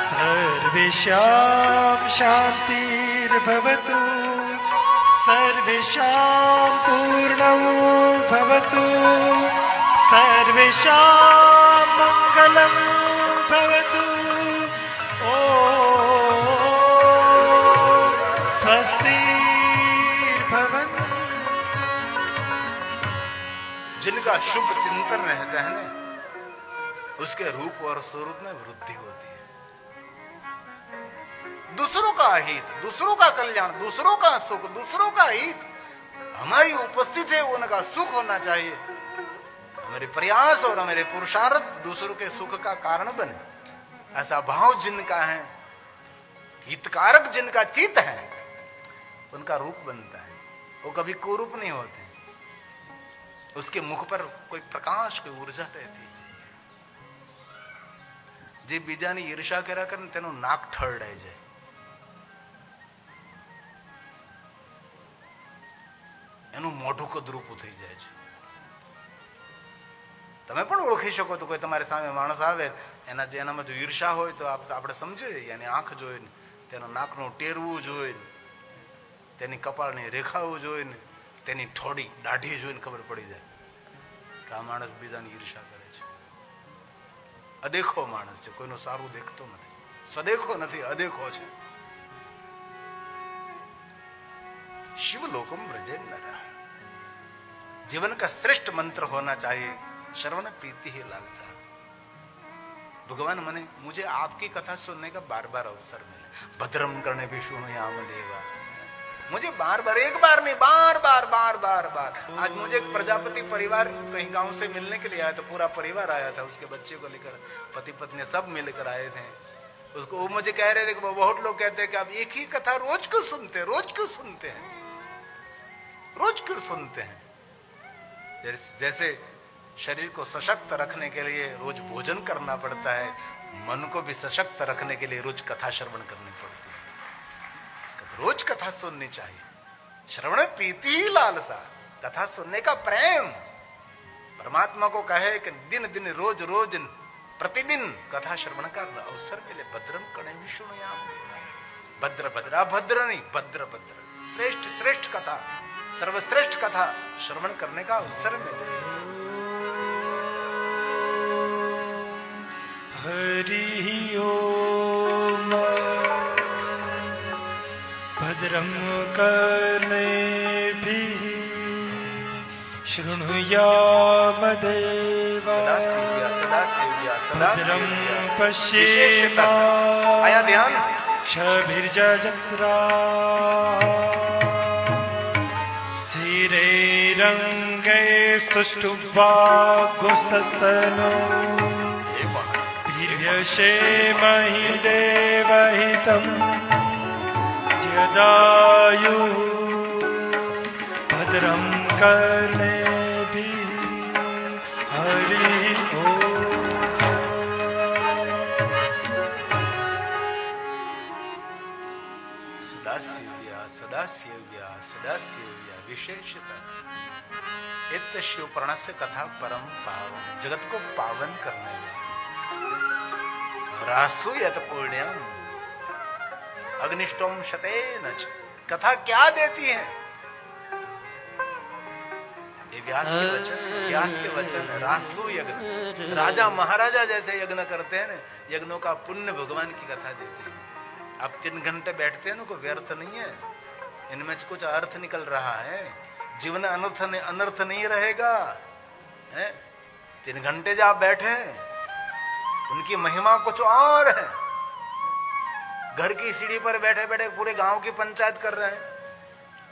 सर्वेषां शान्तिर्भवतु, सर्वेषां पूर्णं भवतु, सर्वेषां मङ्गलं भवतु। ॐ स्वस्तिर्भवतु। जिनका शुभ चिंतन रहता है ना, उसके रूप और स्वरूप में वृद्धि होती है। दूसरों का हित, दूसरों का कल्याण, दूसरों का सुख, दूसरों का हित, हमारी उपस्थिति है उनका सुख होना चाहिए। हमारे प्रयास और हमारे पुरुषार्थ दूसरों के सुख का कारण बने, ऐसा भाव जिनका है, हितकारक जिनका चित्त है, उनका रूप बनता है। वो कभी कुरूप नहीं होते, उसके मुख पर कोई प्रकाश, कोई ऊर्जा रहती है। जे बीजानी ईर्षा કર્યા કરે તેનું નાક ઠરડાઈ જાય। એનું મોઢું કદરૂપું થઈ જાય છે। તમે પણ ઓળખી શકો તો કોઈ તમારી સામે માણસ આવે, એનામાં જો ઈર્ષા હોય તો આપણે સમજી જઈએ। એની આંખ જોઈને, તેનું નાકનું ટેરવું જોઈને, તેની કપાળની રેખાઓ જોઈને, તેની થોડી દાઢી જોઈને ખબર પડી જાય કે આ માણસ બીજાની ઈર્ષા કરે છે। અદેખો માણસ છે, કોઈનું સારું દેખતો નથી, સદેખો નથી, અદેખો છે। शिवलोकम ब्रजे नर। जीवन का श्रेष्ठ मंत्र होना चाहिए श्रवण प्रीति ही लालसा। भगवान मुझे आपकी कथा सुनने का बार बार अवसर मिले। भद्रम करने भी शृणुयाम देवा। मुझे बार बार, एक बार नहीं, बार बार बार बार बार। आज मुझे एक प्रजापति परिवार कहीं गांव से मिलने के लिए आया, तो पूरा परिवार आया था, उसके बच्चे को लेकर, पति पत्नी सब मिलकर आए थे। उसको वो मुझे कह रहे थे कि बहुत लोग कहते हैं कि आप एक ही कथा रोज क्यों सुनते हैं, रोज क्यों सुनते हैं, रोज क्यों सुनते हैं। जैसे शरीर को सशक्त रखने के लिए रोज भोजन करना पड़ता है, मन को भी सशक्त रखने के लिए रोज कथा श्रवण करनी पड़ती है। रोज कथा सुननी चाहिए। श्रवण प्रीति ही लालसा, कथा सुनने का प्रेम। परमात्मा को कहे कि दिन दिन रोज रोज प्रतिदिन कथा श्रवण का अवसर मिले। भद्रम कणे विष्णुयाम, भद्र भद्रा भद्र नहीं, भद्र भद्र, श्रेष्ठ श्रेष्ठ कथा, सर्वश्रेष्ठ कथा श्रवण करने का अवसर मिले। हरि ओम। भद्रं कर्णेभिः शृणुयाम देवा। भद्रं पश्येमाक्षभिर्यजत्रा। आया ध्यान। स्थिरैरङ्गैस्तुष्टुवागुंस्तस्तनो वीर्यसेमहि देवहितं यदायुः। भद्रं कर्णेभिः। हरि ओम। सदाशिव्या सदाशिव्या विशेषता इत्त शिव प्रणस्य कथा परम पावन, जगत को पावन करने वाली। रासु यत पुण्यम अग्निष्टोम शतेन च। कथा क्या देती है? ये व्यास के वचन, व्यास के वचन है। रासु यज्ञ, राजा महाराजा जैसे यज्ञ करते हैं ना, यज्ञों का पुण्य भगवान की कथा देती है। अब 3 घंटे बैठते हैं ना, कोई व्यर्थ नहीं है, इनमें कुछ अर्थ निकल रहा है। जीवन अनर्थ नहीं रहेगा है? 3 घंटे जब आप बैठे, उनकी महिमा कुछ और है। घर की सीढ़ी पर बैठे बैठे पूरे गांव की पंचायत कर रहे हैं।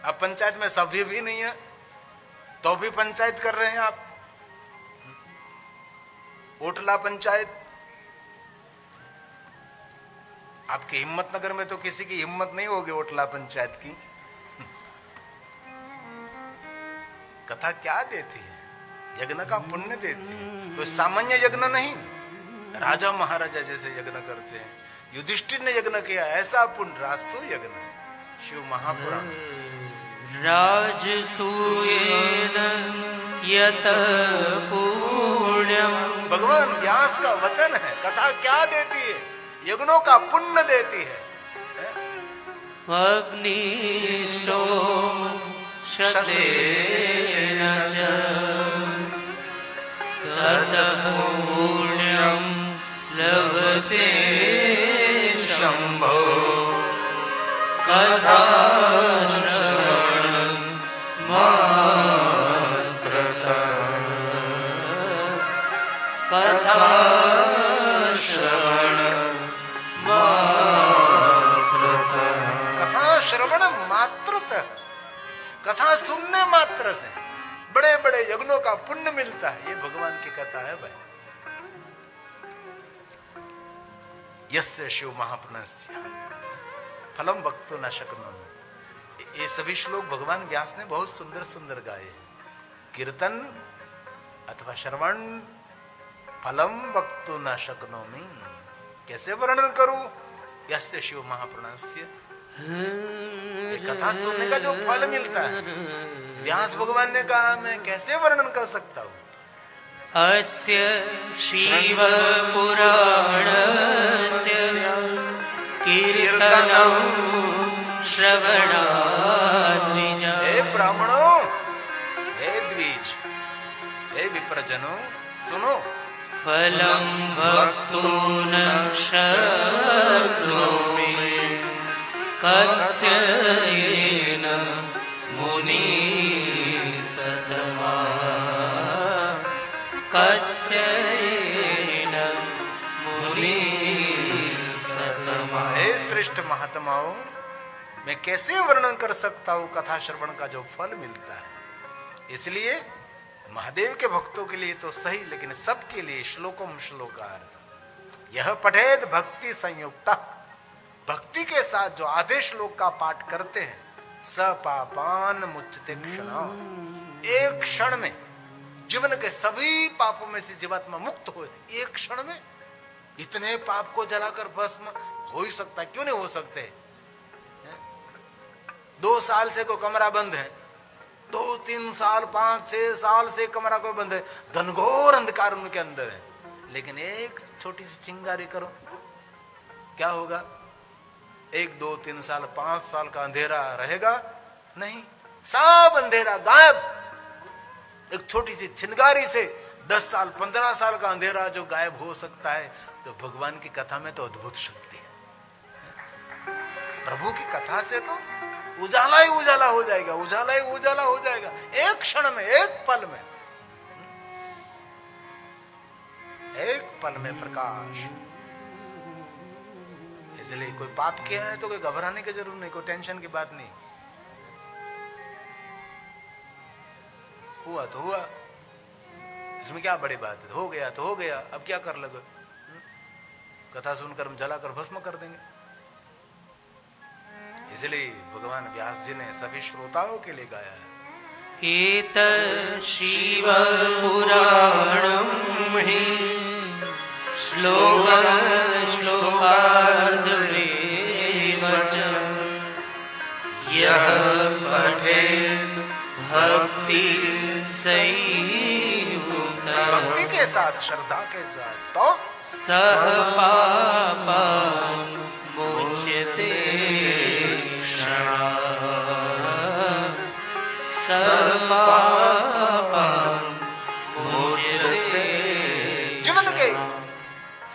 अब पंचायत में सभ्य भी नहीं है तो भी पंचायत कर रहे हैं आप। ओटला पंचायत। आपके हिम्मतनगर में तो किसी की हिम्मत नहीं होगी ओटला पंचायत की। कथा क्या देती है? यज्ञ का पुण्य देती है। तो सामान्य यज्ञ नहीं, राजा महाराजा जैसे यज्ञ करते हैं। युधिष्ठिर ने यज्ञ किया, ऐसा पुण्य। राजसू यज्ञ, शिव महापुराण। राजसूयेन यत पुण्यम। भगवान व्यास का वचन है। कथा क्या देती है? यज्ञों का पुण्य देती है। अग्निष्टोम शतेन च तत पुण्यम लभते शंभो। कथा श्रवणं मात्रतः, कथा श्रवणं मात्रतः। कथा श्रवण मात्रतः, कथा सुनने मात्र से बड़े बड़े यज्ञों का पुण्य मिलता है। ये भगवान की कथा है भाई। यस्य शिव महापुण्यस्य फलम वक्तुं न शक्नोमि। ये सभी श्लोक भगवान व्यास ने बहुत सुंदर सुंदर गाए। कीर्तन अथवा श्रवण फलम वक्तुं न शक्नोमि। कैसे वर्णन करूं? यस्य शिव महापुण्यस्य, कथा सुनने का जो फल मिलता है, व्यास भगवान ने कहा मैं कैसे वर्णन कर सकता हूं। अस्य शिव पुराणस्य कीर्तनं श्रवणाद्विज। हे ब्राह्मणों, हे द्विज, हे विप्रजनों, सुनो। फलं वक्तुं न शक्नोमि कस्येन मुनिः सतमा। कस्येन मुनिः सतमा। हे श्रेष्ठ महात्माओं, मैं कैसे वर्णन कर सकता हूं कथा श्रवण का जो फल मिलता है। इसलिए महादेव के भक्तों के लिए तो सही, लेकिन सबके लिए श्लोकम श्लोकार्थ। यह पठेद भक्ति संयुक्ता। भक्ति के साथ जो आधे श्लोक का पाठ करते हैं, स पापान मुच्यते क्षण। एक क्षण में जीवन के सभी पापों में से जीवात्मा मुक्त हो एक क्षण में। इतने पाप को जलाकर भस्म हो ही सकता है, क्यों नहीं हो सकते? 2 साल से कोई कमरा बंद है, 2, 3 साल, 5, 6 साल से कमरा कोई बंद है, घनघोर अंधकार उनके अंदर है, लेकिन एक छोटी सी चिंगारी करो, क्या होगा? 1, 2, 3 साल, 5 साल का अंधेरा रहेगा नहीं, सब अंधेरा गायब। एक छोटी सी चिंगारी से 10 साल, 15 साल का अंधेरा जो गायब हो सकता है, तो भगवान की कथा में तो अद्भुत शक्ति है। प्रभु की कथा से तो उजाला ही उजाला हो जाएगा, उजाला ही उजाला हो जाएगा, एक क्षण में, एक पल में, एक पल में प्रकाश। इसलिए कोई पाप किया है तो कोई घबराने की जरूरत नहीं, कोई टेंशन की बात नहीं। हुआ तो हुआ, इसमें क्या बड़ी बात है? हो गया तो हो गया, अब क्या कर लगे? कथा सुनकर हम जलाकर भस्म कर देंगे। इसलिए भगवान व्यास जी ने सभी श्रोताओं के लिए गाया है। एतत् शिव पुराणं हि श्लोकार्धमेव च यः पठेत् भक्ति संयुक्ता भक्ति के साथ, श्रद्धा के साथ, तो सह पापान् मोच्यते क्षणात्। सह पापान् मोच्यते। जीवन के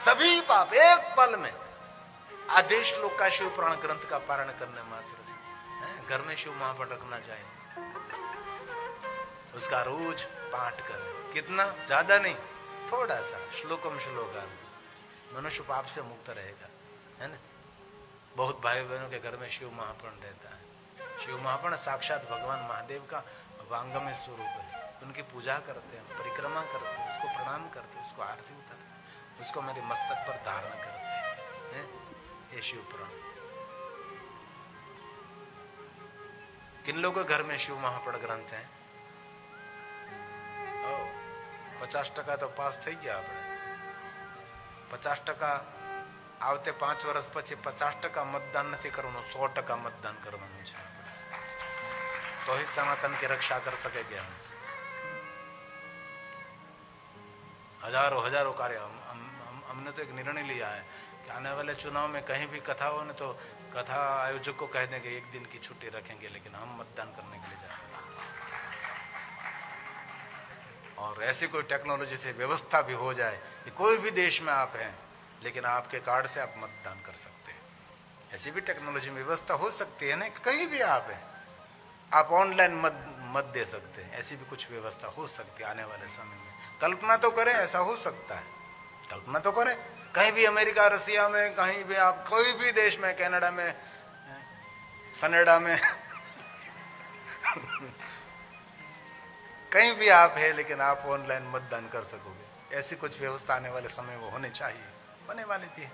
सभी पाप एक पल में आदेश लोक का शिव पुराण ग्रंथ का पारण करने मात्र से घर में शिव महापाठ रखना चाहिए। उसका रोज पाठ करें, कितना? ज्यादा नहीं, थोड़ा सा, श्लोकम श्लोकान, मनुष्य पाप से मुक्त रहेगा, है ना। बहुत भाई बहनों के घर में शिव महापुराण रहता है। शिव महापुराण साक्षात भगवान महादेव का वांगमय स्वरूप है। उनकी पूजा करते हैं, परिक्रमा करते हैं, उसको प्रणाम करते हैं, उसको आरती उतारते हैं, उसको मेरे मस्तक पर धारण करते हैं। ये शिव पुराण। किन लोगों के घर में शिव महापुराण ग्रंथ है? 50% तो पास થઈ ગયા આપણે। 50% આવતે 5 વર્ષ પછી 50% મતદાન નથી કરવાનું, 100% મતદાન કરવાનું છે આપણે, તો ही सनातन की रक्षा कर सकेंगे हम। हजारों कार्य हमने तो एक निर्णय लिया है कि आने वाले चुनाव में कहीं भी कथा हो न तो कथा आयोजक को कह देंगे 1 दिन की छुट्टी रखेंगे, लेकिन हम मतदान करने के लिए जाएंगे। और ऐसी कोई टेक्नोलॉजी से व्यवस्था भी हो जाए कि कोई भी देश में आप हैं लेकिन आपके कार्ड से आप मतदान कर सकते हैं, ऐसी भी टेक्नोलॉजी में व्यवस्था हो सकती है ना। कहीं भी आप हैं, आप ऑनलाइन मत दे सकते हैं, ऐसी भी कुछ व्यवस्था हो सकती है आने वाले समय में। कल्पना तो करें, ऐसा हो सकता है, कल्पना तो करें। कहीं भी अमेरिका, रसिया में, कहीं भी आप, कोई भी देश में, कनाडा में, कनाडा में कहीं भी आप है लेकिन आप ऑनलाइन मतदान कर सकोगे, ऐसी कुछ व्यवस्था आने वाले समय में होनी चाहिए, होने वाली थी।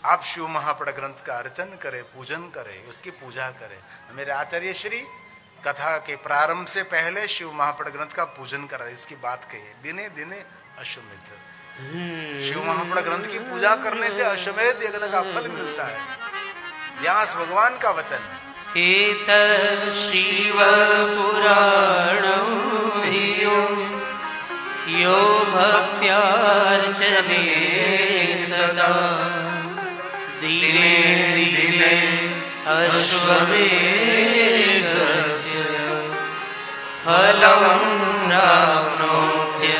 आप शिव महापुराण ग्रंथ का अर्चन करें, पूजन करें, उसकी पूजा करें। मेरे आचार्य श्री कथा के प्रारंभ से पहले शिव महापुराण ग्रंथ का पूजन करा, इसकी बात कही, दिने दिने अश्वमेध। शिव महापुराण ग्रंथ की पूजा करने से अश्वमेध यज्ञ का फल मिलता है। व्यास भगवान का वचन है। एतत् शिव पुराणं हि यो भक्त्यार्चने सदा दिने दिने अश्वमेधस्य फलं प्राप्नोत्य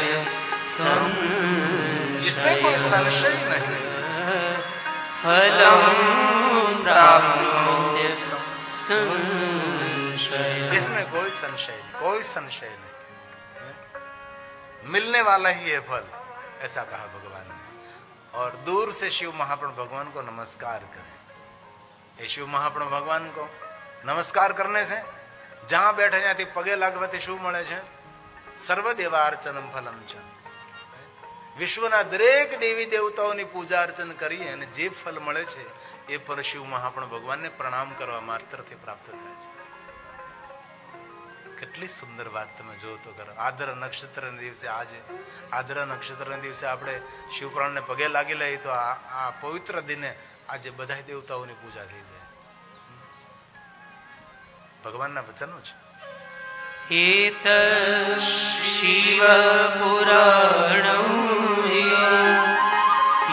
इसमें कोई संशय नहीं, फलं प्राप्नोत्य संशय, इसमें कोई संशय नहीं, कोई संशय नहीं, मिलने वाला ही है फल, ऐसा कहा भगवान ने। और दूर से शिव महापुराण भगवान को नमस्कार करें। ये शिव महापुराण भगवान को नमस्कार करने से जहां बैठे जाती पगे लागवाથી શું મળે છે? સર્વદેવાર્ચનમ ફલમ છે। વિશ્વના દરેક દેવી દેવતાઓની પૂજા અર્ચન કરીએ અને જે ફલ મળે છે એ પર શિવ મહાપુરાણ ભગવાનને પ્રણામ કરવા માત્રથી પ્રાપ્ત થાય છે। કેટલી સુંદર વાત તમે જો તો કરો. આદ્ર નક્ષત્રના દિવસે આજે આદ્ર નક્ષત્રના દિવસે આપણે શિવપુરાણને પગે લાગી લઈએ તો આ પવિત્ર દિને આજે બધા દેવતાઓની પૂજા થઈ જાય. ભગવાનના વચનો છે. एत शिव पुराणं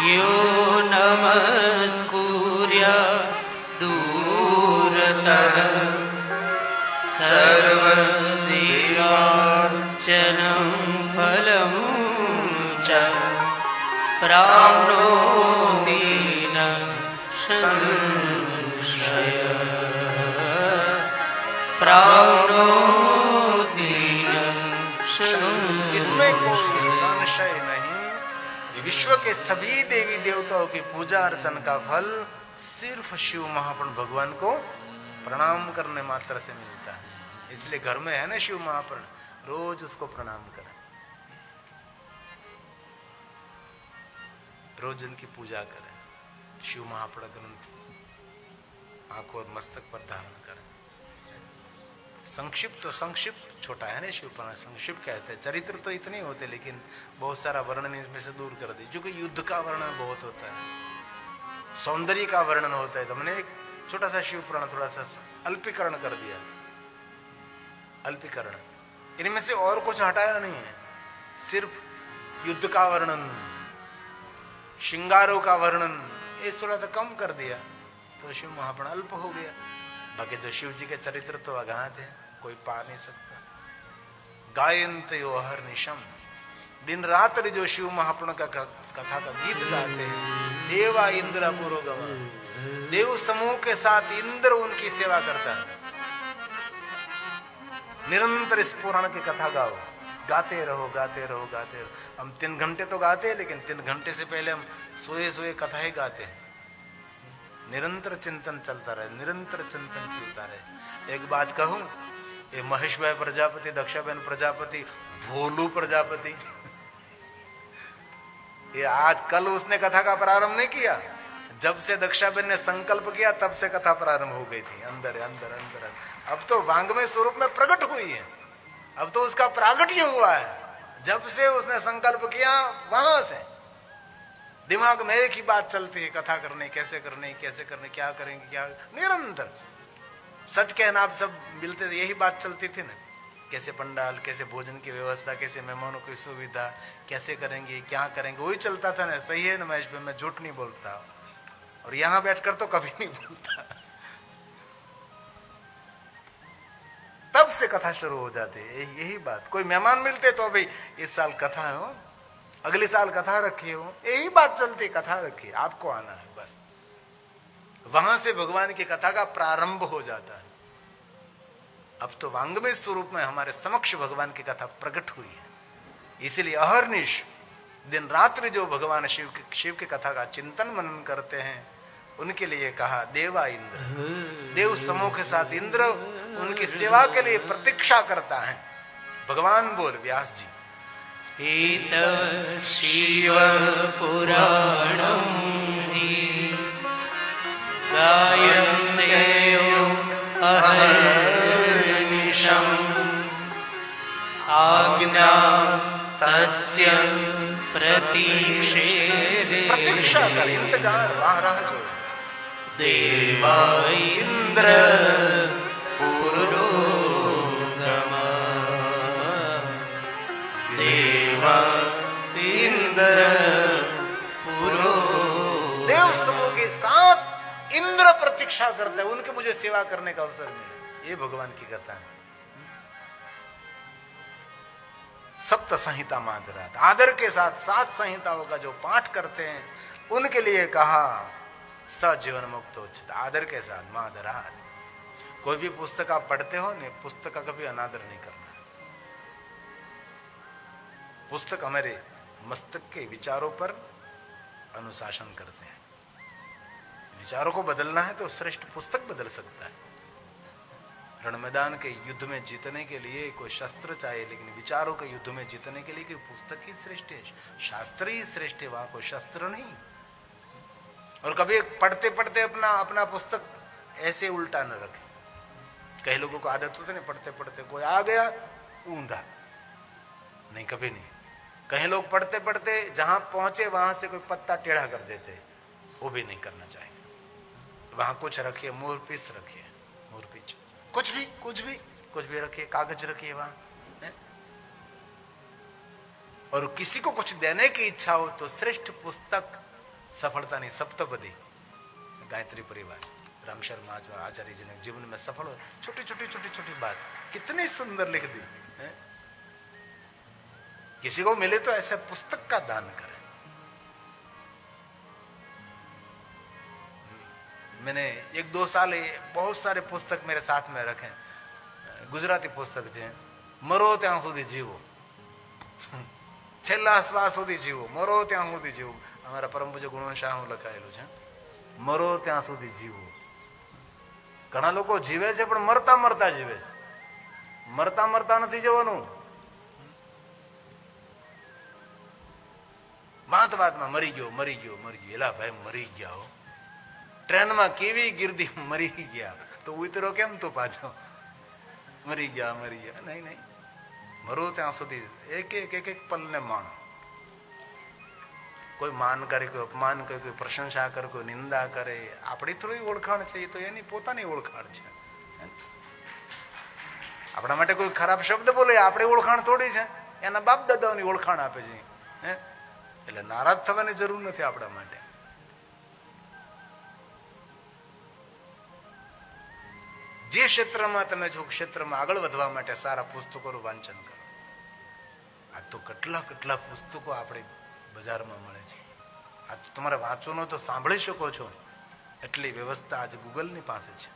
यो नमस्कुर्य दूरतः सर्वदेवार्चनं फलं च प्राप्नोति न संशयः इसमें कोई संशय नहीं. विश्व के सभी देवी देवताओं की पूजा अर्चन का फल सिर्फ शिव महापुरुष भगवान को प्रणाम करने मात्र से मिलता है. इसलिए घर में है ना शिव महापुरुष, रोज उसको प्रणाम करें, रोज उनकी पूजा करें. शिव महापुरुष ग्रंथ आंखों और मस्तक पर धारण करें. संक्षिप्त तो संक्षिप्त छोटा है ना शिव पुराण, संक्षिप्त कहते हैं. चरित्र तो इतने होते लेकिन बहुत सारा वर्णन इसमें से दूर कर दी. क्योंकि युद्ध का वर्णन बहुत होता है, सौंदर्य का वर्णन होता है. तो हमने एक छोटा सा शिव पुराण थोड़ा सा अल्पीकरण कर दिया. अल्पीकरण इनमें से और कुछ हटाया नहीं है, सिर्फ युद्ध का वर्णन, श्रृंगारों का वर्णन ये थोड़ा सा कम कर दिया तो शिव महापुराण अल्प हो गया. बाकी जो शिव जी के चरित्र तो अगाध है, कोई पा नहीं सकता. गायंत यो अहर्निशम, दिन रात्रि जो शिव महापुराण का कथा का गीत गाते हैं. देवा इंद्र पुरोगम, देव समूह के साथ इंद्र उनकी सेवा करता है. निरंतर इस पुराण की कथा गाओ, गाते रहो गाते रहो गाते रहो. हम 3 घंटे तो गाते हैं लेकिन 3 घंटे से पहले हम सोए सोए कथा ही गाते हैं. निरंतर चिंतन चलता रहे, निरंतर चिंतन चलता रहे. एक बात कहूं, ये महेश भाई प्रजापति, दक्षाबेन प्रजापति, भोलू प्रजापति, ये आज कल उसने कथा का प्रारंभ नहीं किया. जब से दक्षाबेन ने संकल्प किया तब से कथा प्रारंभ हो गई थी. अंदर अंदर अंदर अब तो वांग्मय स्वरूप में प्रकट हुई है. अब तो उसका प्रागट्य हुआ है. जब से उसने संकल्प किया वहां से दिमाग में एक ही बात चलती है, कथा करने कैसे करने क्या करेंगे क्या. निरंतर सच कहना, आप सब मिलते थे यही बात चलती थी ना. कैसे पंडाल, कैसे भोजन की व्यवस्था, कैसे मेहमानों की सुविधा, कैसे करेंगे क्या करेंगे, वही चलता था ना. सही है ना महेश भाई, मैं झूठ नहीं बोलता और यहां बैठकर तो कभी नहीं बोलता. तब से कथा शुरू हो जाती है. यही बात. कोई मेहमान मिलते तो भाई इस साल कथा है, अगले साल कथा रखी हो, यही बात चलती. कथा रखी, आपको आना है बस. वहां से भगवान की कथा का प्रारंभ हो जाता है. अब तो वांग्मय स्वरूप में हमारे समक्ष भगवान की कथा प्रकट हुई है. इसलिए अहर्निश दिन रात्रि जो भगवान शिव की कथा का चिंतन मनन करते हैं उनके लिए कहा देवा इंद्र, देव समूह के साथ इंद्र उनकी सेवा के लिए प्रतीक्षा करता है. भगवान बोल व्यास जी, एत शिव पुराणं गायन्ते अहर्निशम् आज्ञा तस्य प्रतीक्षा कर, इंतजार वहां रह जो. देवा इंद्र पुरोगम, देवा इंद्र पुरोगम. देव समूह के साथ इंद्र प्रतीक्षा करते हैं उनके मुझे सेवा करने का अवसर मिले. ये भगवान की कथा है. सप्त संहिता मादरात, आदर के साथ 7 संहिताओं का जो पाठ करते हैं उनके लिए कहा सजीवन मुक्त उचित. आदर के साथ मादरात. कोई भी पुस्तक आप पढ़ते हो नहीं, पुस्तक का कभी अनादर नहीं करना. पुस्तक हमारे मस्तक के विचारों पर अनुशासन करते हैं. विचारों को बदलना है तो श्रेष्ठ पुस्तक बदल सकता है. रण मैदान के युद्ध में जीतने के लिए कोई शस्त्र चाहिए, लेकिन विचारों के युद्ध में जीतने के लिए कोई पुस्तक ही श्रेष्ठ है, शास्त्र ही श्रेष्ठ है, वहां कोई शस्त्र नहीं. और कभी पढ़ते पढ़ते अपना पुस्तक ऐसे उल्टा न रखें. कई लोगों को आदत होती है ना, पढ़ते पढ़ते कोई आ गया ऊंधा, नहीं कभी नहीं। कई लोग पढ़ते पढ़ते जहां पहुंचे वहां से कोई पत्ता टेढ़ा कर देते, वो भी नहीं करना चाहिए। वहां कुछ रखिए, मोरपीस रखिए, मोरपीच, कुछ भी रखिए, कागज रखिए वहां है? और किसी को कुछ देने की इच्छा हो तो श्रेष्ठ पुस्तक सफलता नहीं सप्तपदी, गायत्री परिवार, राम शर्मा आचार्य जी ने जीवन में सफल हो, छोटी छोटी बात कितनी सुंदर लिख दी है? किसी को मिले तो ऐसे पुस्तक का दान करें। मैंने 1-2 साल बहुत सारे पुस्तक मेरे साथ में रखे, गुजराती पुस्तक છે, મરો ત્યાં સુધી જીવો, છેલ્લા શ્વાસ સુધી જીવો, મરો ત્યાં સુધી જીવો। અમારા પરમ પૂજ્ય ગુણવંશાહમાં લખાયેલું છે, મરો ત્યાં સુધી જીવો। ઘણા લોકો જીવે છે પણ મરતા મરતા જીવે છે, મરતા મરતા નથી જવાનું। વાતમાં મરી ગયો, એલા ભાઈ મરી ગયા હો, ટ્રેનમાં કેવી ગીર્દી મરી ગયા, તો ઉતરો કેમ તો પાછો, મરી ગયા નહીં, મરો ત્યાં સુધી એક પલ ને માણો। કોઈ માન કરે, કોઈ અપમાન કરે, કોઈ પ્રશંસા કરે, કોઈ નિંદા કરે, આપણી થોડી ઓળખાણ છે, એ તો એની પોતાની ઓળખાણ છે। આપણા માટે કોઈ ખરાબ શબ્દ બોલે આપણે ઓળખાણ થોડી છે, એના બાપ દાદાઓની ઓળખાણ આપે છે હે, એટલે નારાજ થવાની જરૂર નથી આપણા માટે। જે ક્ષેત્રમાં તમે જો ક્ષેત્રમાં આગળ વધવા માટે સારા પુસ્તકોનું વાંચન કરો। આ તો કેટલા પુસ્તકો આપણે બજારમાં મળે છે, આ તો તમારે વાંચવાનો તો સાંભળી શકો છો, એટલી વ્યવસ્થા આજે ગૂગલની પાસે છે।